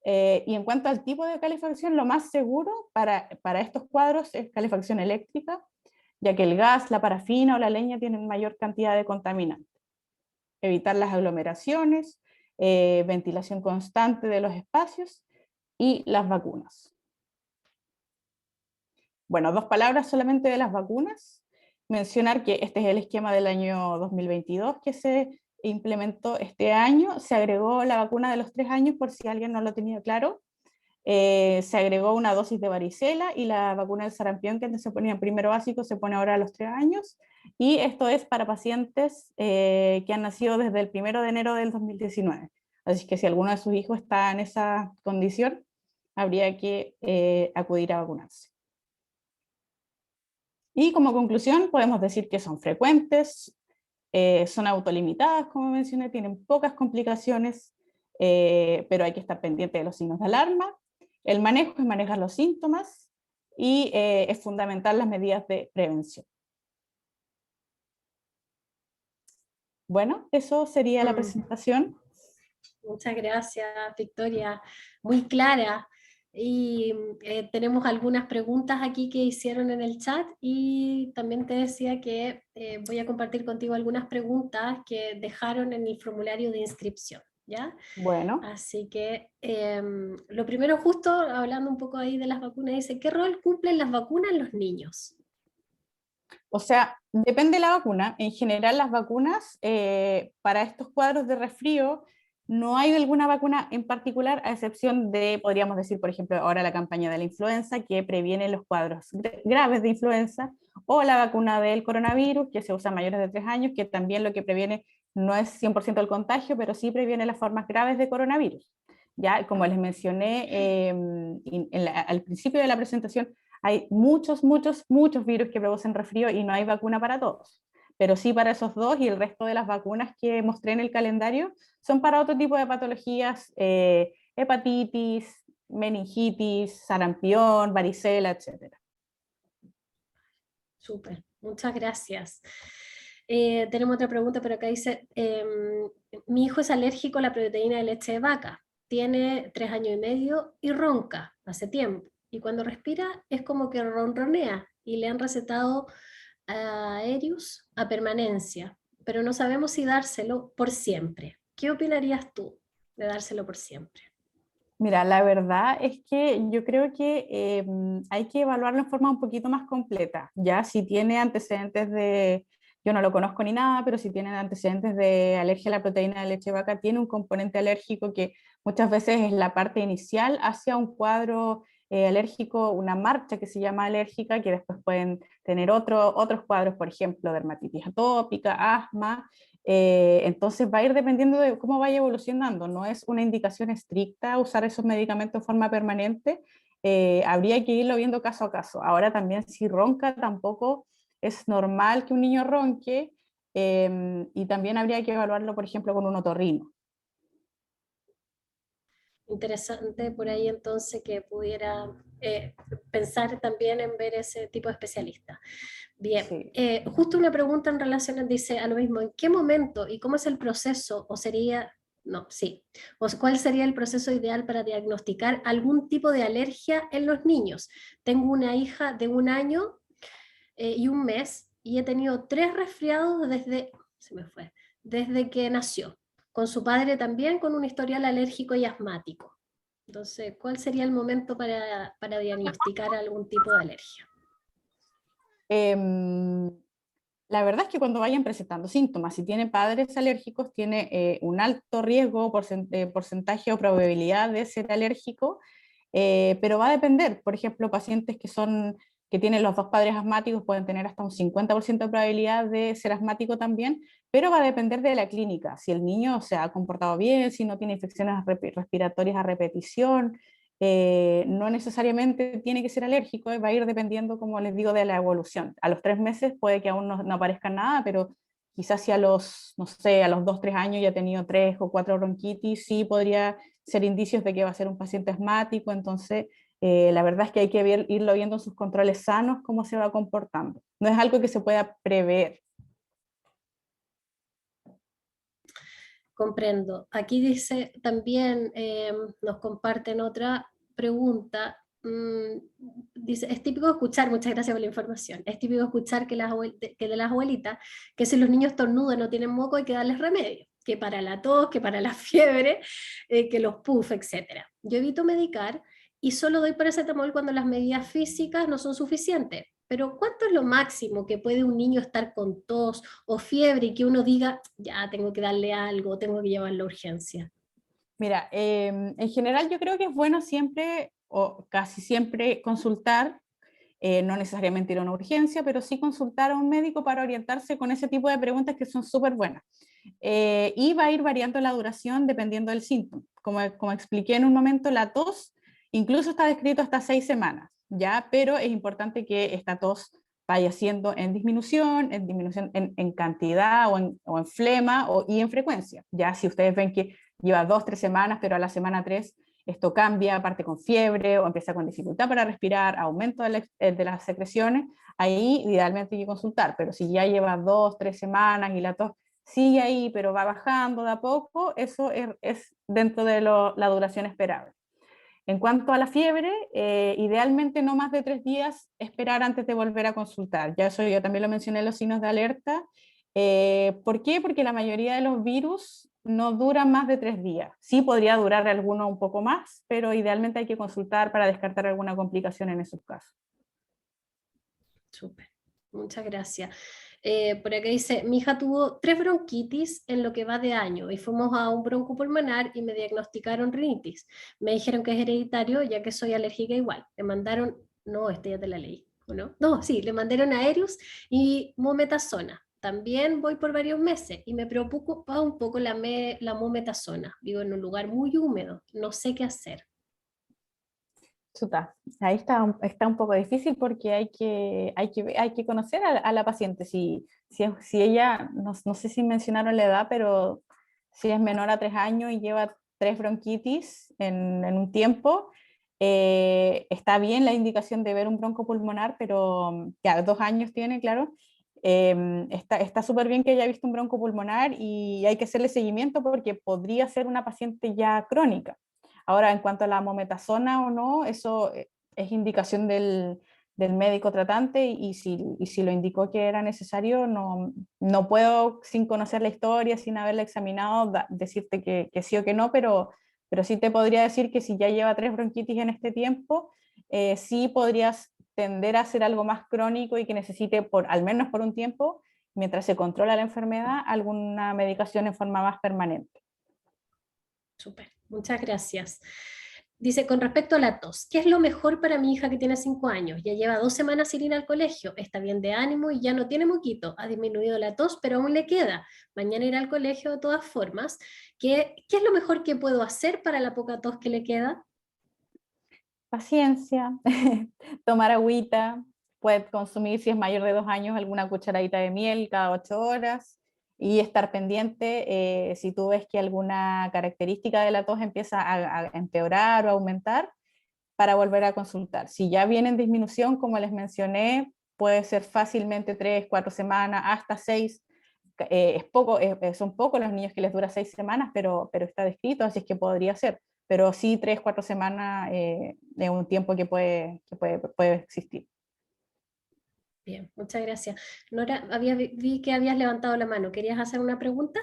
Y en cuanto al tipo de calefacción, lo más seguro para estos cuadros es calefacción eléctrica, ya que el gas, la parafina o la leña tienen mayor cantidad de contaminantes. Evitar las aglomeraciones, ventilación constante de los espacios y las vacunas. Bueno, 2 palabras solamente de las vacunas. Mencionar que este es el esquema del año 2022 que se implementó este año. Se agregó la vacuna de los 3 años, por si alguien no lo tenía claro. Se agregó una dosis de varicela y la vacuna del sarampión, que antes se ponía en primero básico, se pone ahora a los 3 años. Y esto es para pacientes que han nacido desde el 1 de enero del 2019. Así que si alguno de sus hijos está en esa condición, habría que acudir a vacunarse. Y como conclusión podemos decir que son frecuentes, son autolimitadas, como mencioné, tienen pocas complicaciones, pero hay que estar pendiente de los signos de alarma. El manejo es manejar los síntomas y es fundamental las medidas de prevención. Bueno, eso sería la Mm, presentación. muchas gracias, Victoria. Muy clara. Y tenemos algunas preguntas aquí que hicieron en el chat y también te decía que voy a compartir contigo algunas preguntas que dejaron en el formulario de inscripción, ¿ya? Bueno, Así que lo primero, justo hablando un poco ahí de las vacunas, dice, ¿qué rol cumplen las vacunas en los niños? o sea, depende de la vacuna. En general, las vacunas para estos cuadros de resfrío, no hay alguna vacuna en particular, a excepción de, podríamos decir, por ejemplo, ahora la campaña de la influenza, que previene los cuadros graves de influenza, o la vacuna del coronavirus, que se usa a mayores de 3 años, que también lo que previene no es 100% el contagio, pero sí previene las formas graves de coronavirus. Ya, como les mencioné al principio de la presentación, hay muchos, muchos, muchos virus que producen resfrío y no hay vacuna para todos. Pero sí para esos dos, y el resto de las vacunas que mostré en el calendario son para otro tipo de patologías, hepatitis, meningitis, sarampión, varicela, etc. Súper, muchas gracias. Tenemos otra pregunta, pero acá dice, mi hijo es alérgico a la proteína de leche de vaca, tiene 3 años y medio y ronca hace tiempo. Y cuando respira es como que ronronea y le han recetado Aerius a permanencia, pero no sabemos si dárselo por siempre. ¿Qué opinarías tú de dárselo por siempre? Mira, la verdad es que yo creo que hay que evaluarlo en forma un poquito más completa, ya si tiene antecedentes de, yo no lo conozco ni nada, pero si tiene antecedentes de alergia a la proteína de leche de vaca, tiene un componente alérgico que muchas veces es la parte inicial hacia un cuadro alérgico, una marcha que se llama alérgica, que después pueden tener otros cuadros, por ejemplo, dermatitis atópica, asma. Entonces va a ir dependiendo de cómo vaya evolucionando. No es una indicación estricta usar esos medicamentos de forma permanente. Habría que irlo viendo caso a caso. Ahora también si ronca tampoco es normal que un niño ronque, y también habría que evaluarlo, por ejemplo, con un otorrino. Interesante por ahí entonces que pudiera pensar también en ver ese tipo de especialista. Bien, Sí. justo una pregunta en relación, dice a lo mismo, ¿en qué momento y cómo es el proceso o sería, no, sí, o cuál sería el proceso ideal para diagnosticar algún tipo de alergia en los niños? Tengo una hija de 1 año y 1 mes y he tenido 3 resfriados se me fue, desde que nació, con su padre también con un historial alérgico y asmático. Entonces, ¿cuál sería el momento para diagnosticar algún tipo de alergia? Em, la verdad es que cuando vayan presentando síntomas, si tiene padres alérgicos, tiene un alto riesgo, porcentaje o probabilidad de ser alérgico, pero va a depender. Por ejemplo, pacientes que tienen los dos padres asmáticos pueden tener hasta un 50% de probabilidad de ser asmático también, pero va a depender de la clínica. Si el niño se ha comportado bien, si no tiene infecciones respiratorias a repetición, no necesariamente tiene que ser alérgico, va a ir dependiendo, como les digo, de la evolución. A los 3 meses puede que aún no aparezca nada, pero quizás si a los, no sé, a los 2, 3 años ya ha tenido 3 o 4 bronquitis, sí podría ser indicios de que va a ser un paciente asmático. Entonces la verdad es que hay que irlo viendo en sus controles sanos cómo se va comportando. No es algo que se pueda prever. Comprendo. Aquí dice también, nos comparten otra pregunta. Dice, es típico escuchar, muchas gracias por la información, es típico escuchar que de las abuelitas, que si los niños tornudos no tienen moco hay que darles remedio, que para la tos, que para la fiebre, que los puff, etc. Yo evito medicar y solo doy paracetamol cuando las medidas físicas no son suficientes. Pero ¿cuánto es lo máximo que puede un niño estar con tos o fiebre y que uno diga, ya tengo que darle algo, tengo que llevarlo a urgencia? Mira, en general yo creo que es bueno siempre o casi siempre consultar, no necesariamente ir a una urgencia, pero sí consultar a un médico para orientarse con ese tipo de preguntas que son súper buenas. Y va a ir variando la duración dependiendo del síntoma. Como expliqué en un momento, la tos incluso está descrito hasta 6 semanas, ¿ya? Pero es importante que esta tos vaya siendo en disminución en cantidad o en flema y en frecuencia. Ya si ustedes ven que lleva 2-3 semanas, pero a la semana 3 esto cambia, aparte con fiebre o empieza con dificultad para respirar, aumento de las secreciones, ahí idealmente hay que consultar, pero si ya lleva 2-3 semanas y la tos sigue ahí, pero va bajando de a poco, eso es dentro de la duración esperable. En cuanto a la fiebre, idealmente no más de 3 días esperar antes de volver a consultar. Ya eso yo también lo mencioné en los signos de alerta. ¿Por qué? Porque la mayoría de los virus no duran más de 3 días. Sí podría durar alguno un poco más, pero idealmente hay que consultar para descartar alguna complicación en esos casos. Súper, muchas gracias. Por acá dice, mi hija tuvo 3 bronquitis en lo que va de año y fuimos a un broncopulmonar y me diagnosticaron rinitis. Me dijeron que es hereditario ya que soy alérgica igual. Le mandaron, no, este ya te la leí, ¿o no? No, sí, le mandaron Aerius y mometasona. También voy por varios meses y me preocupa un poco la mometasona. Vivo en un lugar muy húmedo, no sé qué hacer. Chuta, ahí está un poco difícil porque hay que conocer a la paciente. Si ella, no sé si mencionaron la edad, pero si es menor a 3 años y lleva 3 bronquitis en un tiempo, está bien la indicación de ver un broncopulmonar, pero ya 2 años tiene, claro. Está súper bien que haya visto un broncopulmonar y hay que hacerle seguimiento porque podría ser una paciente ya crónica. Ahora, en cuanto a la mometasona o no, eso es indicación del médico tratante y si lo indicó que era necesario, no puedo, sin conocer la historia, sin haberla examinado, decirte que sí o que no, pero sí te podría decir que si ya lleva 3 bronquitis en este tiempo, sí podrías tender a hacer algo más crónico y que necesite, al menos por un tiempo, mientras se controla la enfermedad, alguna medicación en forma más permanente. Súper, muchas gracias. Dice, con respecto a la tos, ¿qué es lo mejor para mi hija que tiene 5 años? Ya lleva 2 semanas sin ir al colegio, está bien de ánimo y ya no tiene moquito, ha disminuido la tos, pero aún le queda. Mañana irá al colegio de todas formas. ¿Qué es lo mejor que puedo hacer para la poca tos que le queda? Paciencia, tomar agüita, puede consumir si es mayor de 2 años alguna cucharadita de miel cada 8 horas y estar pendiente si tú ves que alguna característica de la tos empieza a empeorar o aumentar para volver a consultar. Si ya viene en disminución, como les mencioné, puede ser fácilmente 3-4 semanas, hasta 6. Es poco, son pocos los niños que les dura 6 semanas, pero está descrito, así es que podría ser. Pero sí, 3-4 semanas es un tiempo que puede existir. Bien, muchas gracias. Nora, vi que habías levantado la mano. ¿Querías hacer una pregunta?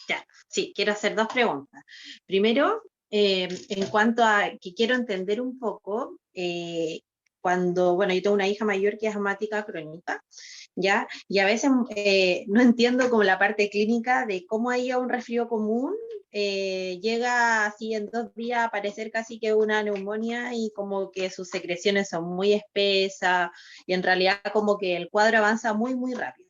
Ya, sí, quiero hacer 2 preguntas. Primero, en cuanto a que quiero entender un poco, cuando, bueno, yo tengo una hija mayor que es asmática crónica, ¿ya? Y a veces no entiendo como la parte clínica de cómo ahí a un resfrío común llega así en 2 días a parecer casi que una neumonía y como que sus secreciones son muy espesas y en realidad como que el cuadro avanza muy, muy rápido.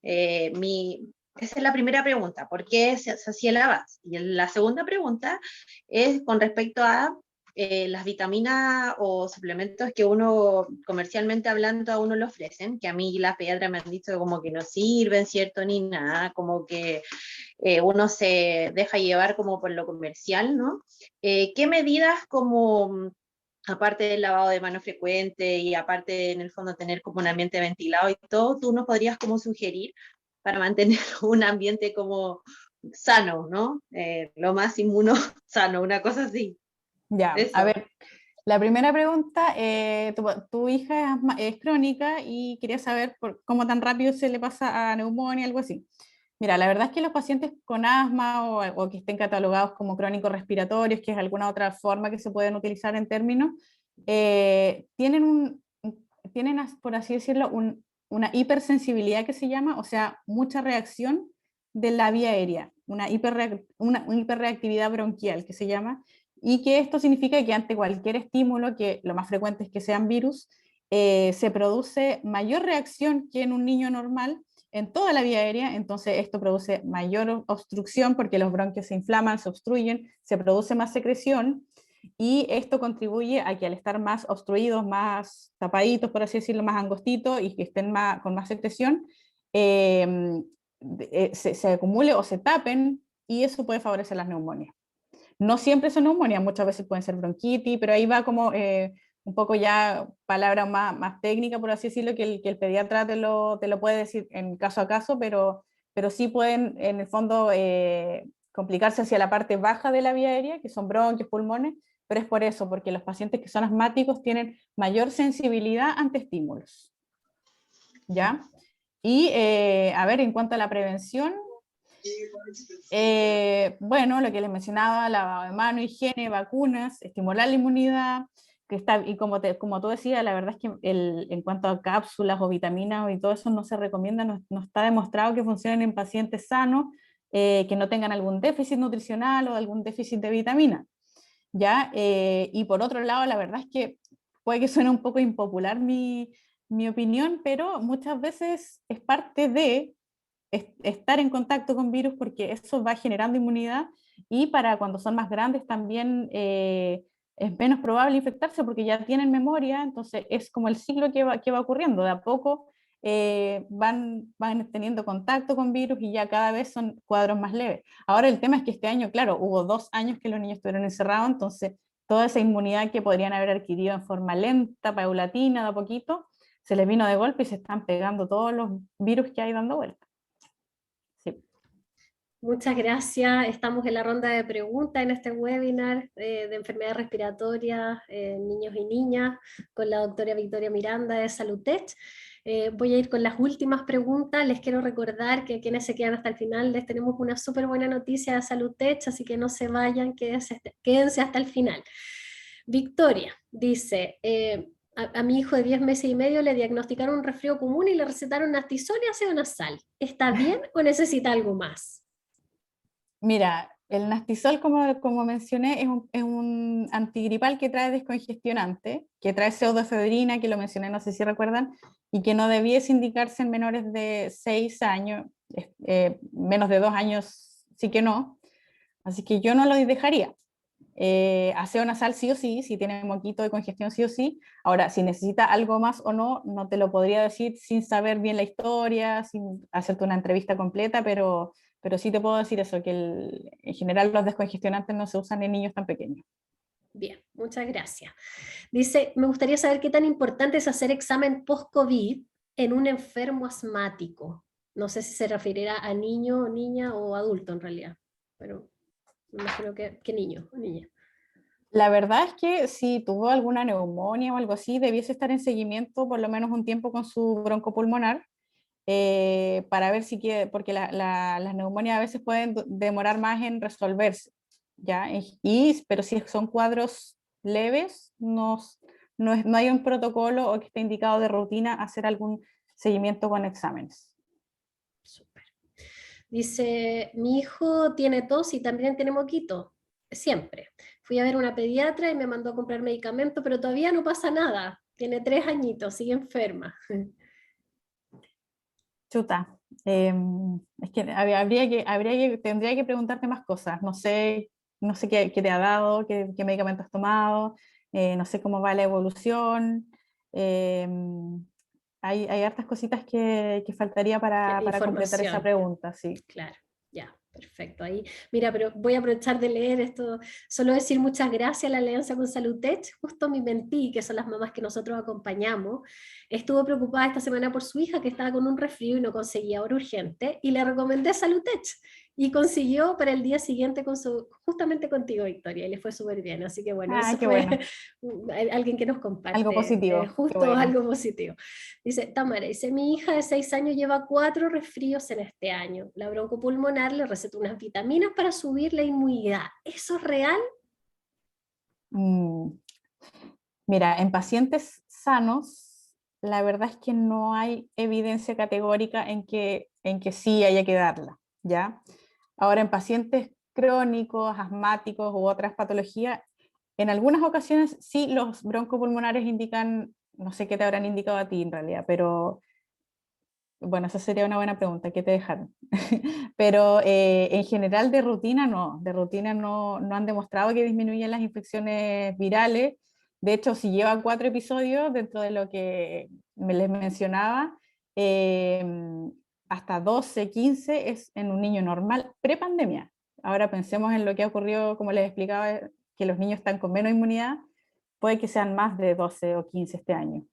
Esa es la primera pregunta, ¿por qué se hacía el avance? Y la segunda pregunta es con respecto a las vitaminas o suplementos que uno, comercialmente hablando, a uno le ofrecen, que a mí las pediatras me han dicho como que no sirven, ¿cierto? Ni nada, como que uno se deja llevar como por lo comercial, ¿no? ¿Qué medidas como aparte del lavado de manos frecuente y aparte en el fondo tener como un ambiente ventilado y todo, tú nos podrías como sugerir para mantener un ambiente como sano, ¿no? Lo más inmuno sano, una cosa así. Ya, a Eso. ver, la primera pregunta, tu hija es crónica y quería saber cómo tan rápido se le pasa a neumonía, algo así. Mira, la verdad es que los pacientes con asma o que estén catalogados como crónicos respiratorios, que es alguna otra forma que se pueden utilizar en términos, tienen, por así decirlo, una hipersensibilidad que se llama, o sea, mucha reacción de la vía aérea, una hiperreactividad bronquial que se llama, y que esto significa que ante cualquier estímulo, que lo más frecuente es que sean virus, se produce mayor reacción que en un niño normal en toda la vía aérea, entonces esto produce mayor obstrucción porque los bronquios se inflaman, se obstruyen, se produce más secreción y esto contribuye a que al estar más obstruidos, más tapaditos, por así decirlo, más angostitos y que estén con más secreción, se acumule o se tapen y eso puede favorecer las neumonias. No siempre son neumonias, muchas veces pueden ser bronquitis, pero ahí va como un poco ya palabra más técnica, por así decirlo, que el pediatra te lo puede decir en caso a caso, pero sí pueden en el fondo complicarse hacia la parte baja de la vía aérea, que son bronquios, pulmones, pero es por eso, porque los pacientes que son asmáticos tienen mayor sensibilidad ante estímulos. ¿Ya? Y a ver, en cuanto a la prevención, bueno, lo que les mencionaba, lavado de mano, higiene, vacunas, estimular la inmunidad, que está, y como tú decías, la verdad es que en cuanto a cápsulas o vitaminas y todo eso no se recomienda, no está demostrado que funcionen en pacientes sanos, que no tengan algún déficit nutricional o algún déficit de vitamina. ¿Ya? Y por otro lado, la verdad es que puede que suene un poco impopular mi opinión, pero muchas veces es parte de estar en contacto con virus porque eso va generando inmunidad y para cuando son más grandes también es menos probable infectarse porque ya tienen memoria, entonces es como el ciclo que va ocurriendo, de a poco van teniendo contacto con virus y ya cada vez son cuadros más leves. Ahora el tema es que este año, claro, hubo 2 años que los niños estuvieron encerrados, entonces toda esa inmunidad que podrían haber adquirido en forma lenta, paulatina, de a poquito, se les vino de golpe y se están pegando todos los virus que hay dando vuelta. Sí. Muchas gracias. Estamos en la ronda de preguntas en este webinar de enfermedades respiratorias en niños y niñas con la doctora Victoria Miranda de Salutech. Voy a ir con las últimas preguntas. Les quiero recordar que quienes se quedan hasta el final les tenemos una súper buena noticia de Salutech, así que no se vayan, quédense hasta el final. Victoria dice, a mi hijo de 10 meses y medio le diagnosticaron un resfrío común y le recetaron nastisol y ácido nasal. ¿Está bien o necesita algo más? Mira, el Nastisol, como mencioné, es un antigripal que trae descongestionante, que trae pseudoefedrina, que lo mencioné, no sé si recuerdan, y que no debiese indicarse en menores de 6 años, menos de 2 años sí que no, así que yo no lo dejaría. Aseo nasal sí o sí, si tiene moquito de congestión sí o sí. Ahora, si necesita algo más o no, no te lo podría decir sin saber bien la historia, sin hacerte una entrevista completa, pero sí te puedo decir eso, que en general los descongestionantes no se usan en niños tan pequeños. Bien, muchas gracias. Dice, me gustaría saber qué tan importante es hacer examen post-COVID en un enfermo asmático. No sé si se referirá a niño, niña o adulto en realidad, pero me imagino que niño o niña. La verdad es que si tuvo alguna neumonía o algo así, debiese estar en seguimiento por lo menos un tiempo con su broncopulmonar, para ver si quiere, porque las neumonias a veces pueden demorar más en resolverse, ¿ya? Pero si son cuadros leves, no hay un protocolo o que esté indicado de rutina hacer algún seguimiento con exámenes. Súper. Dice, mi hijo tiene tos y también tiene moquito, siempre. Fui a ver una pediatra y me mandó a comprar medicamento, pero todavía no pasa nada. Tiene 3 añitos, sigue enferma. Chuta, es que tendría que preguntarte más cosas. No sé qué te ha dado, qué medicamentos has tomado, no sé cómo va la evolución. Hay hartas cositas que faltaría para completar esa Información. pregunta, sí. Claro, ya, perfecto. Ahí, mira, pero voy a aprovechar de leer esto, solo decir muchas gracias a la Alianza con Salutech. Justo mi mentí, que son las mamás que nosotros acompañamos, estuvo preocupada esta semana por su hija que estaba con un resfrío y no conseguía hora urgente, y le recomendé Salutech, y consiguió para el día siguiente justamente contigo, Victoria, y le fue súper bien. Así que bueno, Ah, eso qué fue bueno. alguien que nos Algo comparte positivo, qué justo bueno. algo positivo. Dice, Tamara, dice, mi hija de 6 años lleva 4 resfríos en este año. La broncopulmonar le recetó unas vitaminas para subir la inmunidad. ¿Eso es real? Mm, Mira, en pacientes sanos, la verdad es que no hay evidencia categórica en que sí haya que darla, ¿ya? Ahora, en pacientes crónicos, asmáticos u otras patologías, en algunas ocasiones sí los broncopulmonares indican, no sé qué te habrán indicado a ti en realidad, pero Bueno, esa sería una buena pregunta, ¿qué te dejaron? Pero en general de rutina no han demostrado que disminuyen las infecciones virales. De hecho, si lleva 4 episodios dentro de lo que les mencionaba, eh, hasta 12, 15 es en un niño normal prepandemia. Ahora pensemos en lo que ha ocurrido, como les explicaba, que los niños están con menos inmunidad, puede que sean más de 12 o 15 este año.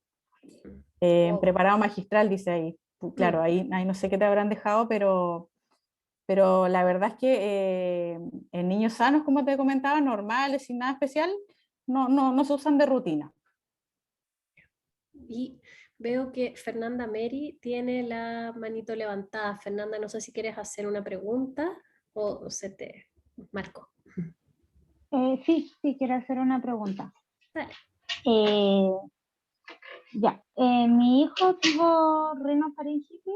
Wow. Preparado magistral, dice ahí. Claro, Mm. ahí no sé qué te habrán dejado, pero la verdad es que en niños sanos, como te comentaba, normales, sin nada especial, no se usan de rutina. Y veo que Fernanda Meri tiene la manito levantada. Fernanda, no sé si quieres hacer una pregunta o se te marcó. Sí, quiero hacer una pregunta. Dale. Eh, mi hijo tuvo rinofaringitis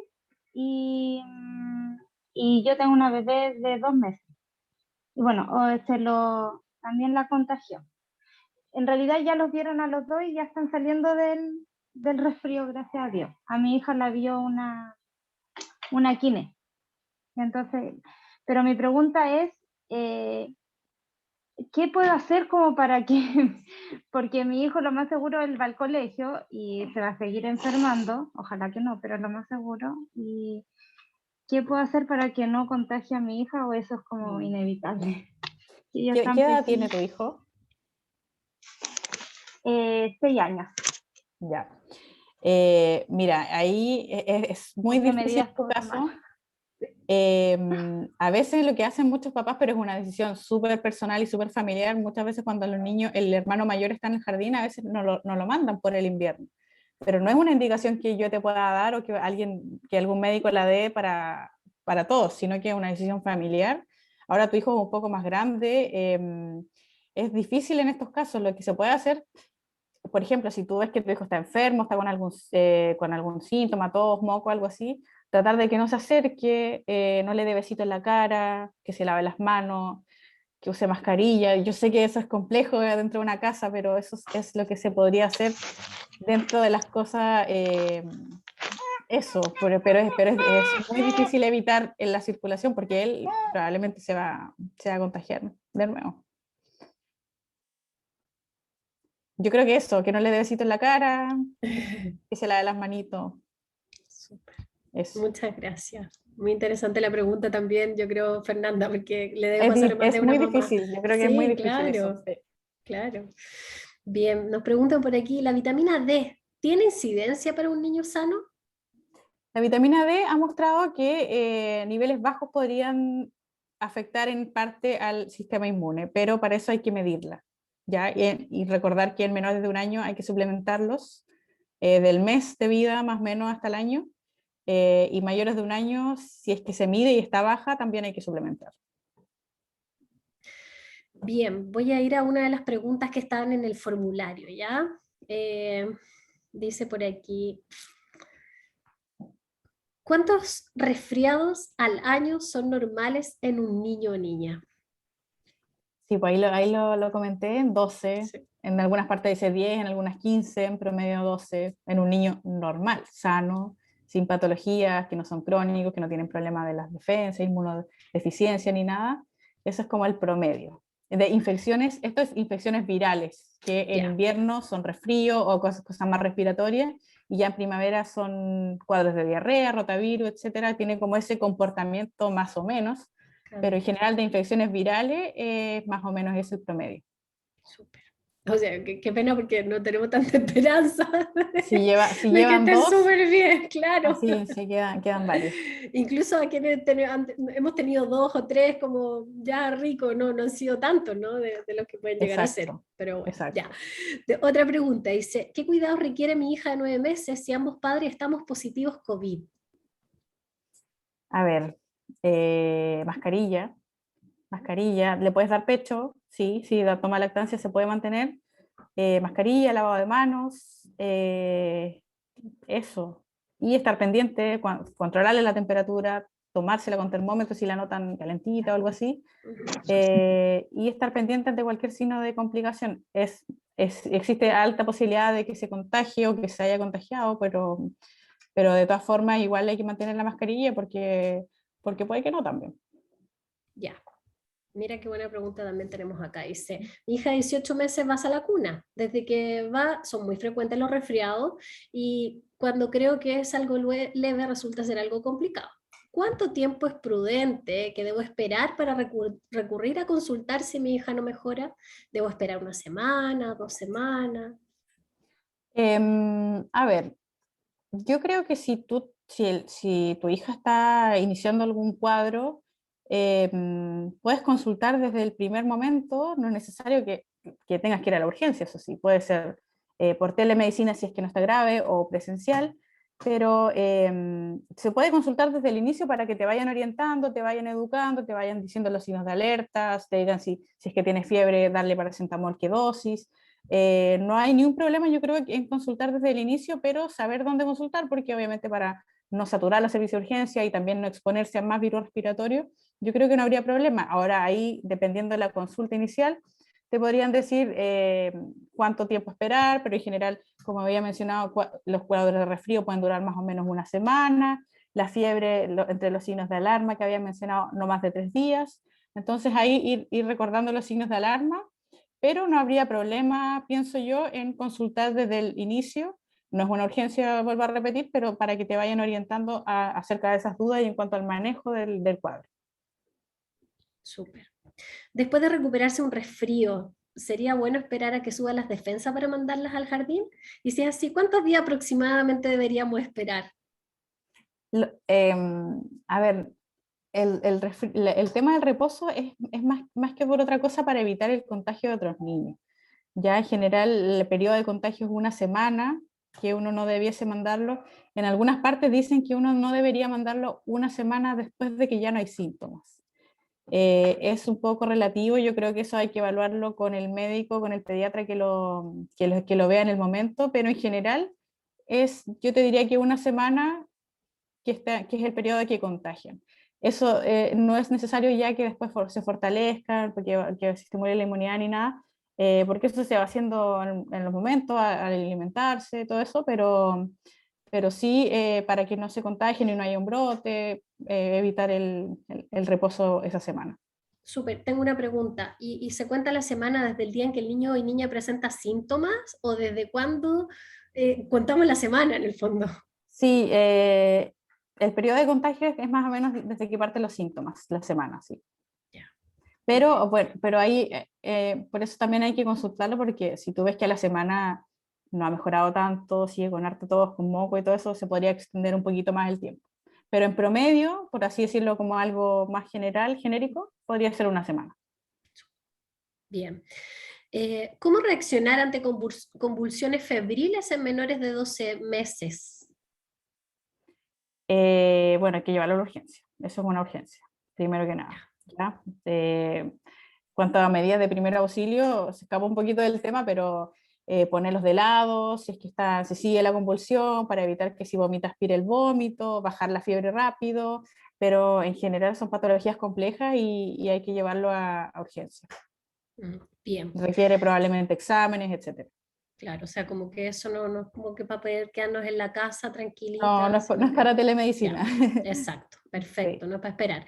y yo tengo una bebé de 2 meses. Y bueno, también la contagió. En realidad ya los vieron a los dos y ya están saliendo del resfrío, gracias a Dios. A mi hija la vio una kine. Entonces, pero mi pregunta es, ¿qué puedo hacer como para que, porque mi hijo lo más seguro él va al colegio y se va a seguir enfermando, ojalá que no, pero lo más seguro, y qué puedo hacer para que no contagie a mi hija o eso es como inevitable? Que ya ¿Qué están edad pequeños. tiene tu hijo? 6 años. Ya. Mira, ahí es muy ¿Qué difícil medidas en tu puedo tomar? caso. A veces lo que hacen muchos papás, pero es una decisión súper personal y súper familiar, muchas veces cuando los niños, el hermano mayor está en el jardín, a veces no lo mandan por el invierno. Pero no es una indicación que yo te pueda dar o que algún médico la dé para todos, sino que es una decisión familiar. Ahora tu hijo es un poco más grande, es difícil en estos casos. Lo que se puede hacer, por ejemplo, si tú ves que tu hijo está enfermo, está con algún síntoma, tos, moco, algo así, tratar de que no se acerque, no le dé besito en la cara, que se lave las manos, que use mascarilla. Yo sé que eso es complejo dentro de una casa, pero eso es lo que se podría hacer dentro de las cosas, eso, pero es muy difícil evitar en la circulación porque él probablemente se va a contagiar de nuevo. Yo creo que eso, que no le dé besito en la cara, que se lave las manitos, Súper. eso. Muchas gracias. Muy interesante la pregunta también, yo creo, Fernanda, porque le debe pasar a más de Es una muy mamá. difícil, yo creo que es muy Sí, difícil eso. claro, Sí. claro. Bien, nos preguntan por aquí, ¿la vitamina D tiene incidencia para un niño sano? La vitamina D ha mostrado que niveles bajos podrían afectar en parte al sistema inmune, pero para eso hay que medirla, ¿ya? Y recordar que en menores de un año hay que suplementarlos del mes de vida más o menos hasta el año, y mayores de un año, si es que se mide y está baja, también hay que suplementar. Bien, voy a ir a una de las preguntas que estaban en el formulario, ¿ya? Eh, dice por aquí, ¿cuántos resfriados al año son normales en un niño o niña? Sí, pues lo comenté en 12, Sí. en algunas partes dice 10, en algunas 15, en promedio 12, en un niño normal, sano, sin patologías, que no son crónicos, que no tienen problemas de las defensas, inmunodeficiencia ni nada. Eso es como el promedio. De infecciones, esto es infecciones virales, que en Ya, invierno son resfrío o cosas más respiratorias, y ya en primavera son cuadros de diarrea, rotavirus, etcétera. Tiene como ese comportamiento más o menos, pero en cambia. general de infecciones virales, más o menos es el promedio. Súper. O sea, qué pena porque no tenemos tanta esperanza Si de que llevan estén dos, súper bien, claro. así se quedan varios. Incluso a quienes hemos tenido 2 o 3 como ya rico, no han sido tantos, ¿no? De los que pueden llegar a ser. Exacto, Pero bueno, ya. exacto. Otra pregunta, dice, ¿qué cuidados requiere mi hija de 9 meses si ambos padres estamos positivos COVID? A ver, mascarilla, le puedes dar pecho, sí, la toma de lactancia se puede mantener, mascarilla, lavado de manos, eso, y estar pendiente, controlarle la temperatura, tomársela con termómetro si la notan calentita o algo así, y estar pendiente ante cualquier signo de complicación. Existe alta posibilidad de que se contagie o que se haya contagiado, pero pero de todas formas igual hay que mantener la mascarilla porque puede que no también. Ya. Mira qué buena pregunta también tenemos acá. Dice, mi hija de 18 meses va a la cuna. Desde que va, son muy frecuentes los resfriados y cuando creo que es algo leve resulta ser algo complicado. ¿Cuánto tiempo es prudente que debo esperar para recurrir a consultar si mi hija no mejora? ¿Debo esperar una semana, 2 semanas? A ver, yo creo que si tu hija está iniciando algún cuadro, puedes consultar desde el primer momento, no es necesario que tengas que ir a la urgencia, eso sí, puede ser por telemedicina si es que no está grave o presencial, pero se puede consultar desde el inicio para que te vayan orientando, te vayan educando, te vayan diciendo los signos de alertas, te digan si es que tienes fiebre, darle paracetamol, qué dosis. No hay ningún problema, yo creo, en consultar desde el inicio, pero saber dónde consultar, porque obviamente para no saturar la servicio de urgencia y también no exponerse a más virus respiratorio, yo creo que no habría problema. Ahora ahí, dependiendo de la consulta inicial, te podrían decir cuánto tiempo esperar, pero en general, como había mencionado, los cuadros de resfrío pueden durar más o menos una semana, la fiebre entre los signos de alarma que había mencionado no más de 3 días. Entonces ahí ir recordando los signos de alarma, pero no habría problema, pienso yo, en consultar desde el inicio. No es una urgencia, vuelvo a repetir, pero para que te vayan orientando acerca de esas dudas y en cuanto al manejo del cuadro. Súper. Después de recuperarse un resfrío, ¿sería bueno esperar a que suban las defensas para mandarlas al jardín? Y si es así, ¿cuántos días aproximadamente deberíamos esperar? A ver, el tema del reposo es más que por otra cosa para evitar el contagio de otros niños. Ya en general el periodo de contagio es una semana, que uno no debiese mandarlo. En algunas partes dicen que uno no debería mandarlo una semana después de que ya no hay síntomas. Es un poco relativo, yo creo que eso hay que evaluarlo con el médico, con el pediatra que lo vea en el momento, pero en general yo te diría que una semana que es el periodo que contagian. Eso no es necesario ya que después se fortalezcan, que se estimule la inmunidad ni nada, porque eso se va haciendo en los momentos, al alimentarse, todo eso, pero sí para que no se contagien y no haya un brote, evitar el reposo esa semana. Súper, tengo una pregunta. ¿Y se cuenta la semana desde el día en que el niño o niña presenta síntomas o desde cuándo contamos la semana en el fondo? Sí, el periodo de contagio es más o menos desde que parten los síntomas, la semana, sí. Ya. Pero bueno, pero ahí, por eso también hay que consultarlo, porque si tú ves que a la semana no ha mejorado tanto, sigue con harto tos, con moco y todo eso, se podría extender un poquito más el tiempo. Pero en promedio, por así decirlo como algo más general, genérico, podría ser una semana. Bien. ¿Cómo reaccionar ante convulsiones febriles en menores de 12 meses? Bueno, hay que llevarlo a la urgencia. Eso es una urgencia, primero que nada. ¿Ya? Cuanto a medidas de primer auxilio, se escapa un poquito del tema, pero ponerlos de lado, si es que se sigue la convulsión, para evitar que si vomita aspire el vómito, bajar la fiebre rápido, pero en general son patologías complejas y hay que llevarlo a urgencia. Bien. Requiere probablemente exámenes, etc. Claro, o sea, como que eso no es como que para poder quedarnos en la casa No, tranquilita, no es, no es sino para que... telemedicina. Ya, exacto, Sí. perfecto, no es para esperar.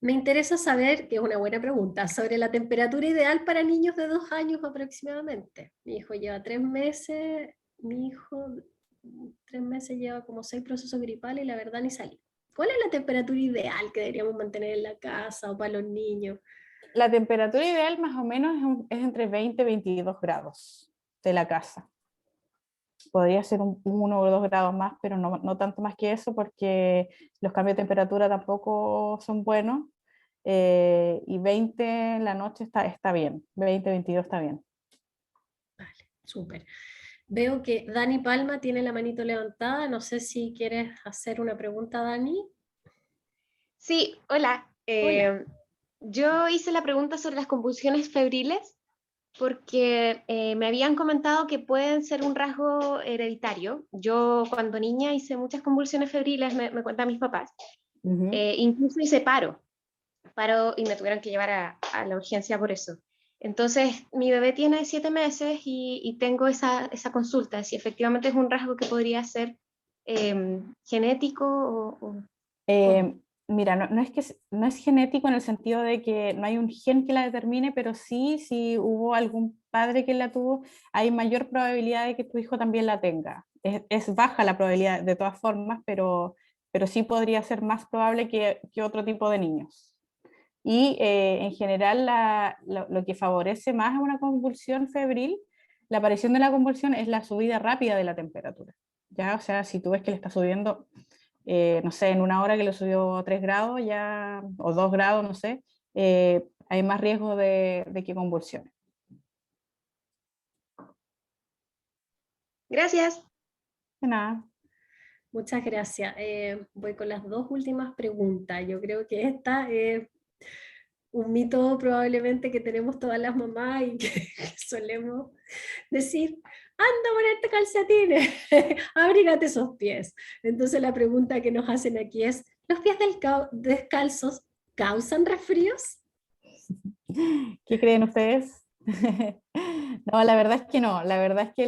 Me interesa saber, que es una buena pregunta, sobre la temperatura ideal para niños de 2 años aproximadamente. Mi hijo lleva 3 meses, mi hijo 3 meses lleva como 6 procesos gripales y la verdad ni salí. ¿Cuál es la temperatura ideal que deberíamos mantener en la casa o para los niños? La temperatura ideal más o menos es entre 20 y 22 grados de la casa. Podría ser 1 o 2 grados más, pero no tanto más que eso, porque los cambios de temperatura tampoco son buenos. Y 20 en la noche está bien, 20, 22 está bien. Vale, súper. Veo que Dani Palma tiene la manito levantada. No sé si quieres hacer una pregunta, Dani. Sí, hola. Hola. Yo hice la pregunta sobre las convulsiones febriles porque me habían comentado que pueden ser un rasgo hereditario. Yo cuando niña hice muchas convulsiones febriles, me cuentan mis papás. Incluso hice paro y me tuvieron que llevar a la urgencia por eso. Entonces, mi bebé tiene 7 meses y tengo esa consulta, si efectivamente es un rasgo que podría ser genético Mira, no es genético en el sentido de que no hay un gen que la determine, pero sí, si hubo algún padre que la tuvo, hay mayor probabilidad de que tu hijo también la tenga. Es baja la probabilidad de todas formas, pero sí podría ser más probable que otro tipo de niños. Y en general lo que favorece más a una convulsión febril, la aparición de la convulsión es la subida rápida de la temperatura. ¿Ya? O sea, si tú ves que le está subiendo no sé, en una hora que le subió 3 grados ya, o 2 grados, no sé, hay más riesgo de que convulsione. Gracias. De nada. Muchas gracias. Voy con las dos últimas preguntas. Yo creo que esta es un mito probablemente que tenemos todas las mamás y que solemos decir, anda a ponerte calcetines, abrígate esos pies. Entonces la pregunta que nos hacen aquí es, ¿los pies descalzos causan resfríos? ¿Qué creen ustedes? No, la verdad es que no. La verdad es que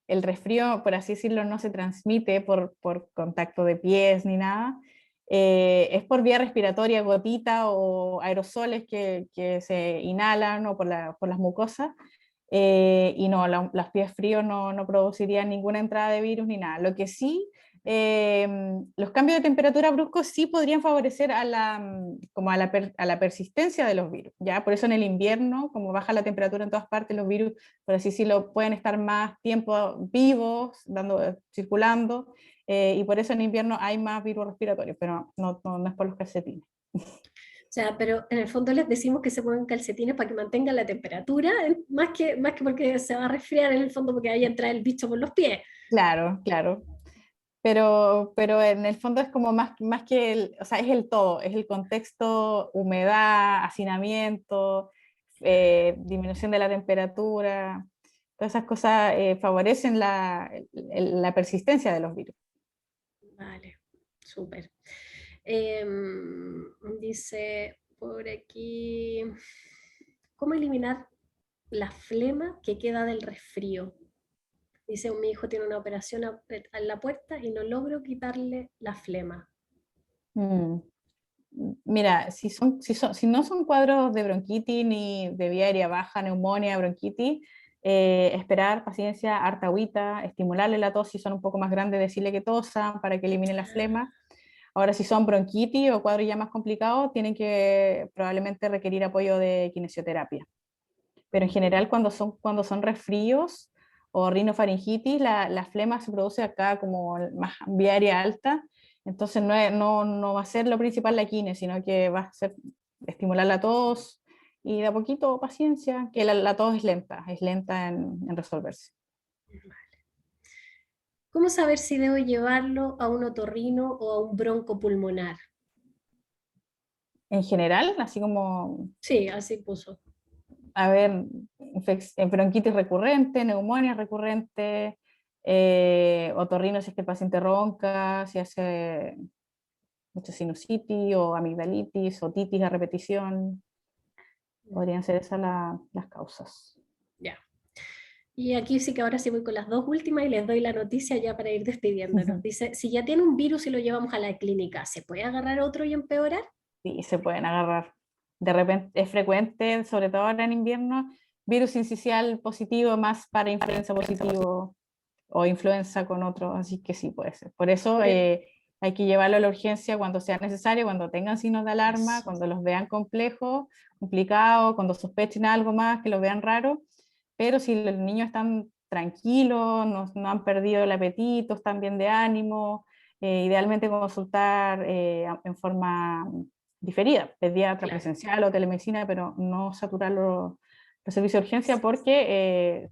el resfrío, por así decirlo, no se transmite por contacto de pies ni nada. Es por vía respiratoria, gotita o aerosoles que se inhalan o por las mucosas. Y no, los pies fríos no producirían ninguna entrada de virus ni nada. Lo que sí, los cambios de temperatura bruscos sí podrían favorecer como a la persistencia de los virus, ¿ya? Por eso en el invierno, como baja la temperatura en todas partes, los virus, por así decirlo, pueden estar más tiempo vivos, circulando, y por eso en invierno hay más virus respiratorios, pero no es por los calcetines. O sea, pero en el fondo les decimos que se pongan calcetines para que mantengan la temperatura, más que porque se va a resfriar en el fondo porque ahí entra el bicho por los pies. Claro, claro. Pero en el fondo es como más que o sea, es el todo, es el contexto, humedad, hacinamiento, disminución de la temperatura, todas esas cosas favorecen la persistencia de los virus. Vale, súper. Dice por aquí, ¿cómo eliminar la flema que queda del resfrío? Dice, mi hijo tiene una operación a la puerta y no logro quitarle la flema. Mm. Mira, si no son cuadros de bronquitis ni de vía aérea baja, neumonía, bronquitis, esperar, paciencia, harta agüita, estimularle la tos si son un poco más grandes, decirle que tosan para que elimine la flema. Ahora, si son bronquitis o cuadros ya más complicados, tienen que probablemente requerir apoyo de kinesioterapia. Pero en general, cuando son resfríos o rinofaringitis, la flema se produce acá como más vía aérea alta, entonces no va a ser lo principal la quine, sino que va a ser estimular la tos y de a poquito paciencia, que la tos es lenta en resolverse. ¿Cómo saber si debo llevarlo a un otorrino o a un broncopulmonar? En general, así como, Sí, así puso. a ver, bronquitis recurrente, neumonía recurrente, otorrino si es que el paciente ronca, si hace mucha sinusitis o amigdalitis o titis a repetición. Podrían ser esas las causas. Ya. Y aquí sí que ahora sí voy con las dos últimas y les doy la noticia ya para ir despidiéndonos. Dice, si ya tiene un virus y lo llevamos a la clínica, ¿se puede agarrar otro y empeorar? Sí, se pueden agarrar. De repente es frecuente, sobre todo ahora en invierno, virus sincicial positivo más para influenza positivo o influenza con otro, así que sí puede ser. Por eso hay que llevarlo a la urgencia cuando sea necesario, cuando tengan signos de alarma, cuando los vean complejos, complicados, cuando sospechen algo más, que los vean raro, pero si los niños están tranquilos, no han perdido el apetito, están bien de ánimo, idealmente consultar en forma diferida, pediatra presencial o telemedicina, pero no saturar los servicios de urgencia porque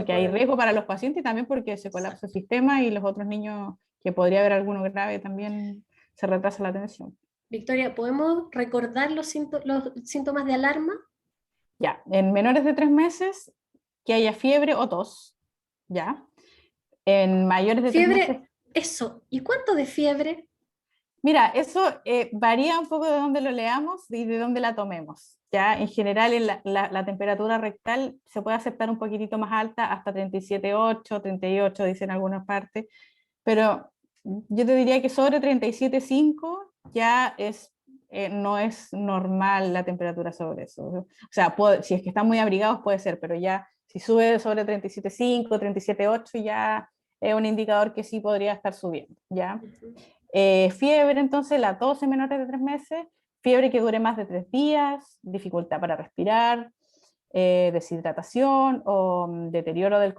hay riesgo para los pacientes y también porque se colapsa el sistema y los otros niños, que podría haber alguno grave, también se retrasa la atención. Victoria, ¿podemos recordar los síntomas de alarma? Ya, en menores de 3 meses, que haya fiebre o tos, ya. En mayores de 3 meses... Eso. ¿Y cuánto de fiebre? Mira, eso varía un poco de dónde lo leamos y de dónde la tomemos. ¿Ya? En general, la temperatura rectal se puede aceptar un poquitito más alta, hasta 37,8, 38, dicen en algunas partes, pero yo te diría que sobre 37,5 ya es, no es normal la temperatura sobre eso. O sea, si es que están muy abrigados puede ser, pero ya si sube sobre 37,5, 37,8 ya es un indicador que sí podría estar subiendo, ¿ya? Fiebre, entonces, la tos en menores de 3 meses, fiebre que dure más de 3 días, dificultad para respirar, deshidratación o deterioro del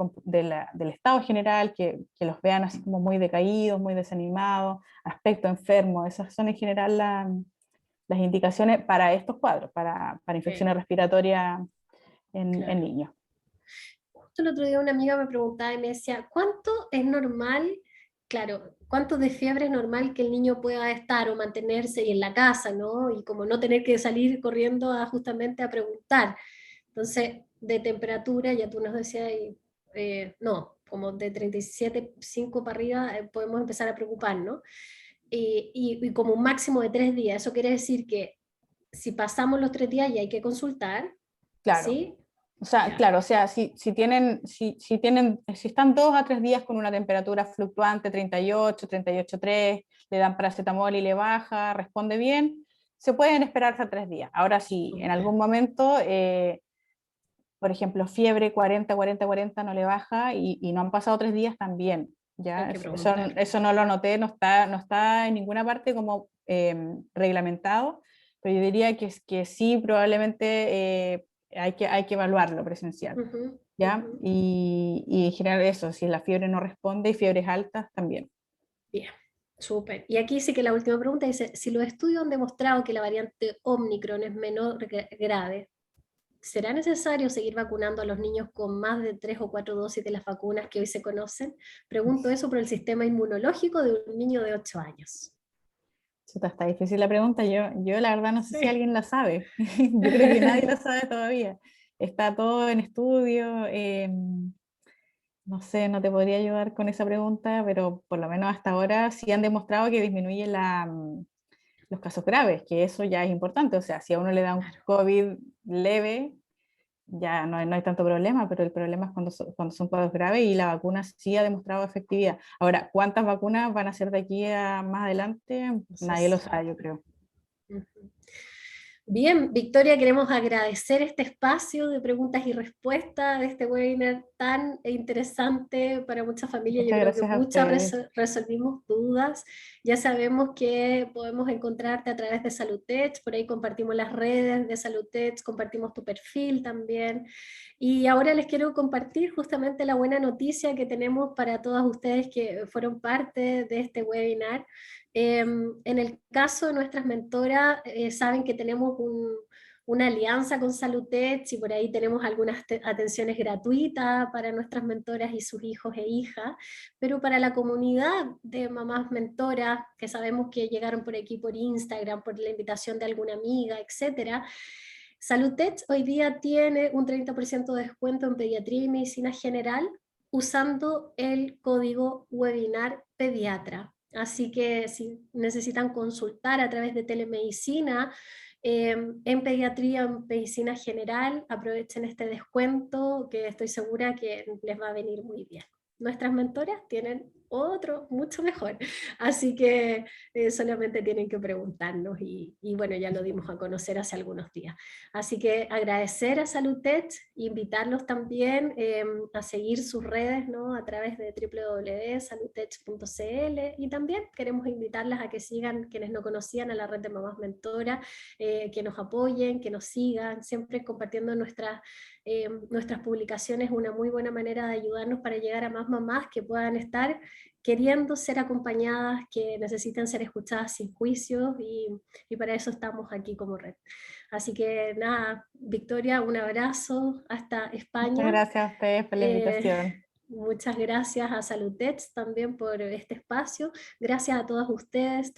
estado general, que los vean así como muy decaídos, muy desanimados, aspecto enfermo. Esas son en general las indicaciones para estos cuadros, para infecciones respiratorias en niños. Justo el otro día una amiga me preguntaba y me decía, ¿cuánto es normal? Claro, ¿cuánto de fiebre es normal que el niño pueda estar o mantenerse y en la casa, ¿no? Y como no tener que salir corriendo justamente a preguntar. Entonces, de temperatura, ya tú nos decías, no, como de 37,5 para arriba podemos empezar a preocuparnos. Y como un máximo de 3 días. Eso quiere decir que si pasamos los 3 días ya hay que consultar, Claro. ¿sí? O sea, Ya. claro, o sea, si están 2 a 3 días con una temperatura fluctuante, 38,3, le dan paracetamol y le baja, responde bien, se pueden esperar hasta 3 días. Ahora, si en algún momento, por ejemplo, fiebre 40, no le baja y no han pasado 3 días, también, ¿ya? Hay que Eso, preguntar. eso no lo noté, no está en ninguna parte como reglamentado, pero yo diría que sí, probablemente hay que evaluarlo presencial, Ujú, ¿ya? ujú. Y en general eso, si la fiebre no responde y fiebres altas también. Bien, súper. Y aquí sí que la última pregunta dice, si los estudios han demostrado que la variante Omicron es menor grave, ¿será necesario seguir vacunando a los niños con más de 3 o 4 dosis de las vacunas que hoy se conocen? Pregunto eso por el sistema inmunológico de un niño de 8 años. Chuta, está difícil la pregunta, yo la verdad no sé si Sí. alguien la sabe, yo creo que nadie la sabe todavía. Está todo en estudio, no sé, no te podría ayudar con esa pregunta, pero por lo menos hasta ahora sí han demostrado que disminuye los casos graves, que eso ya es importante. O sea, si a uno le da un Claro. COVID leve, ya no hay tanto problema, pero el problema es cuando son cuadros graves y la vacuna sí ha demostrado efectividad. Ahora, ¿cuántas vacunas van a ser de aquí a más adelante? No se Nadie lo sabe. sabe, yo creo. Ujú. Bien, Victoria, queremos agradecer este espacio de preguntas y respuestas de este webinar tan interesante para muchas familias. Yo Muchas creo que gracias a muchas ustedes. resolvimos dudas. Ya sabemos que podemos encontrarte a través de SaludTech, por ahí compartimos las redes de SaludTech, compartimos tu perfil también. Y ahora les quiero compartir justamente la buena noticia que tenemos para todas ustedes que fueron parte de este webinar. En el caso de nuestras mentoras, saben que tenemos una alianza con SaludTech y por ahí tenemos algunas atenciones gratuitas para nuestras mentoras y sus hijos e hijas, pero para la comunidad de mamás mentoras, que sabemos que llegaron por aquí por Instagram, por la invitación de alguna amiga, etcétera, SaludTech hoy día tiene un 30% de descuento en pediatría y medicina general usando el código webinar pediatra. Así que si necesitan consultar a través de telemedicina en pediatría o en medicina general, aprovechen este descuento que estoy segura que les va a venir muy bien. Nuestras mentoras tienen otro mucho mejor, así que solamente tienen que preguntarnos y bueno, ya lo dimos a conocer hace algunos días. Así que agradecer a SaludTech, invitarlos también a seguir sus redes, ¿no? A través de www.saludtech.cl y también queremos invitarlas a que sigan quienes no conocían a la red de mamás mentoras, que nos apoyen, que nos sigan, siempre compartiendo nuestras publicaciones, una muy buena manera de ayudarnos para llegar a más mamás que puedan estar queriendo ser acompañadas, que necesitan ser escuchadas sin juicios y para eso estamos aquí como red. Así que nada, Victoria, un abrazo hasta España. Muchas gracias a ustedes por la invitación. Muchas gracias a SaludTech también por este espacio. Gracias a todos ustedes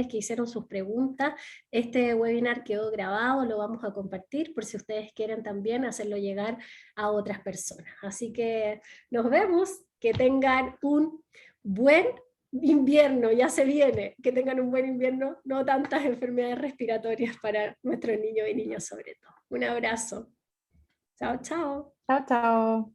que hicieron sus preguntas. Este webinar quedó grabado, lo vamos a compartir por si ustedes quieren también hacerlo llegar a otras personas. Así que nos vemos, que tengan un buen invierno, ya se viene, que tengan un buen invierno, no tantas enfermedades respiratorias para nuestros niños y niñas sobre todo. Un abrazo. Chao, chao. Chao, chao.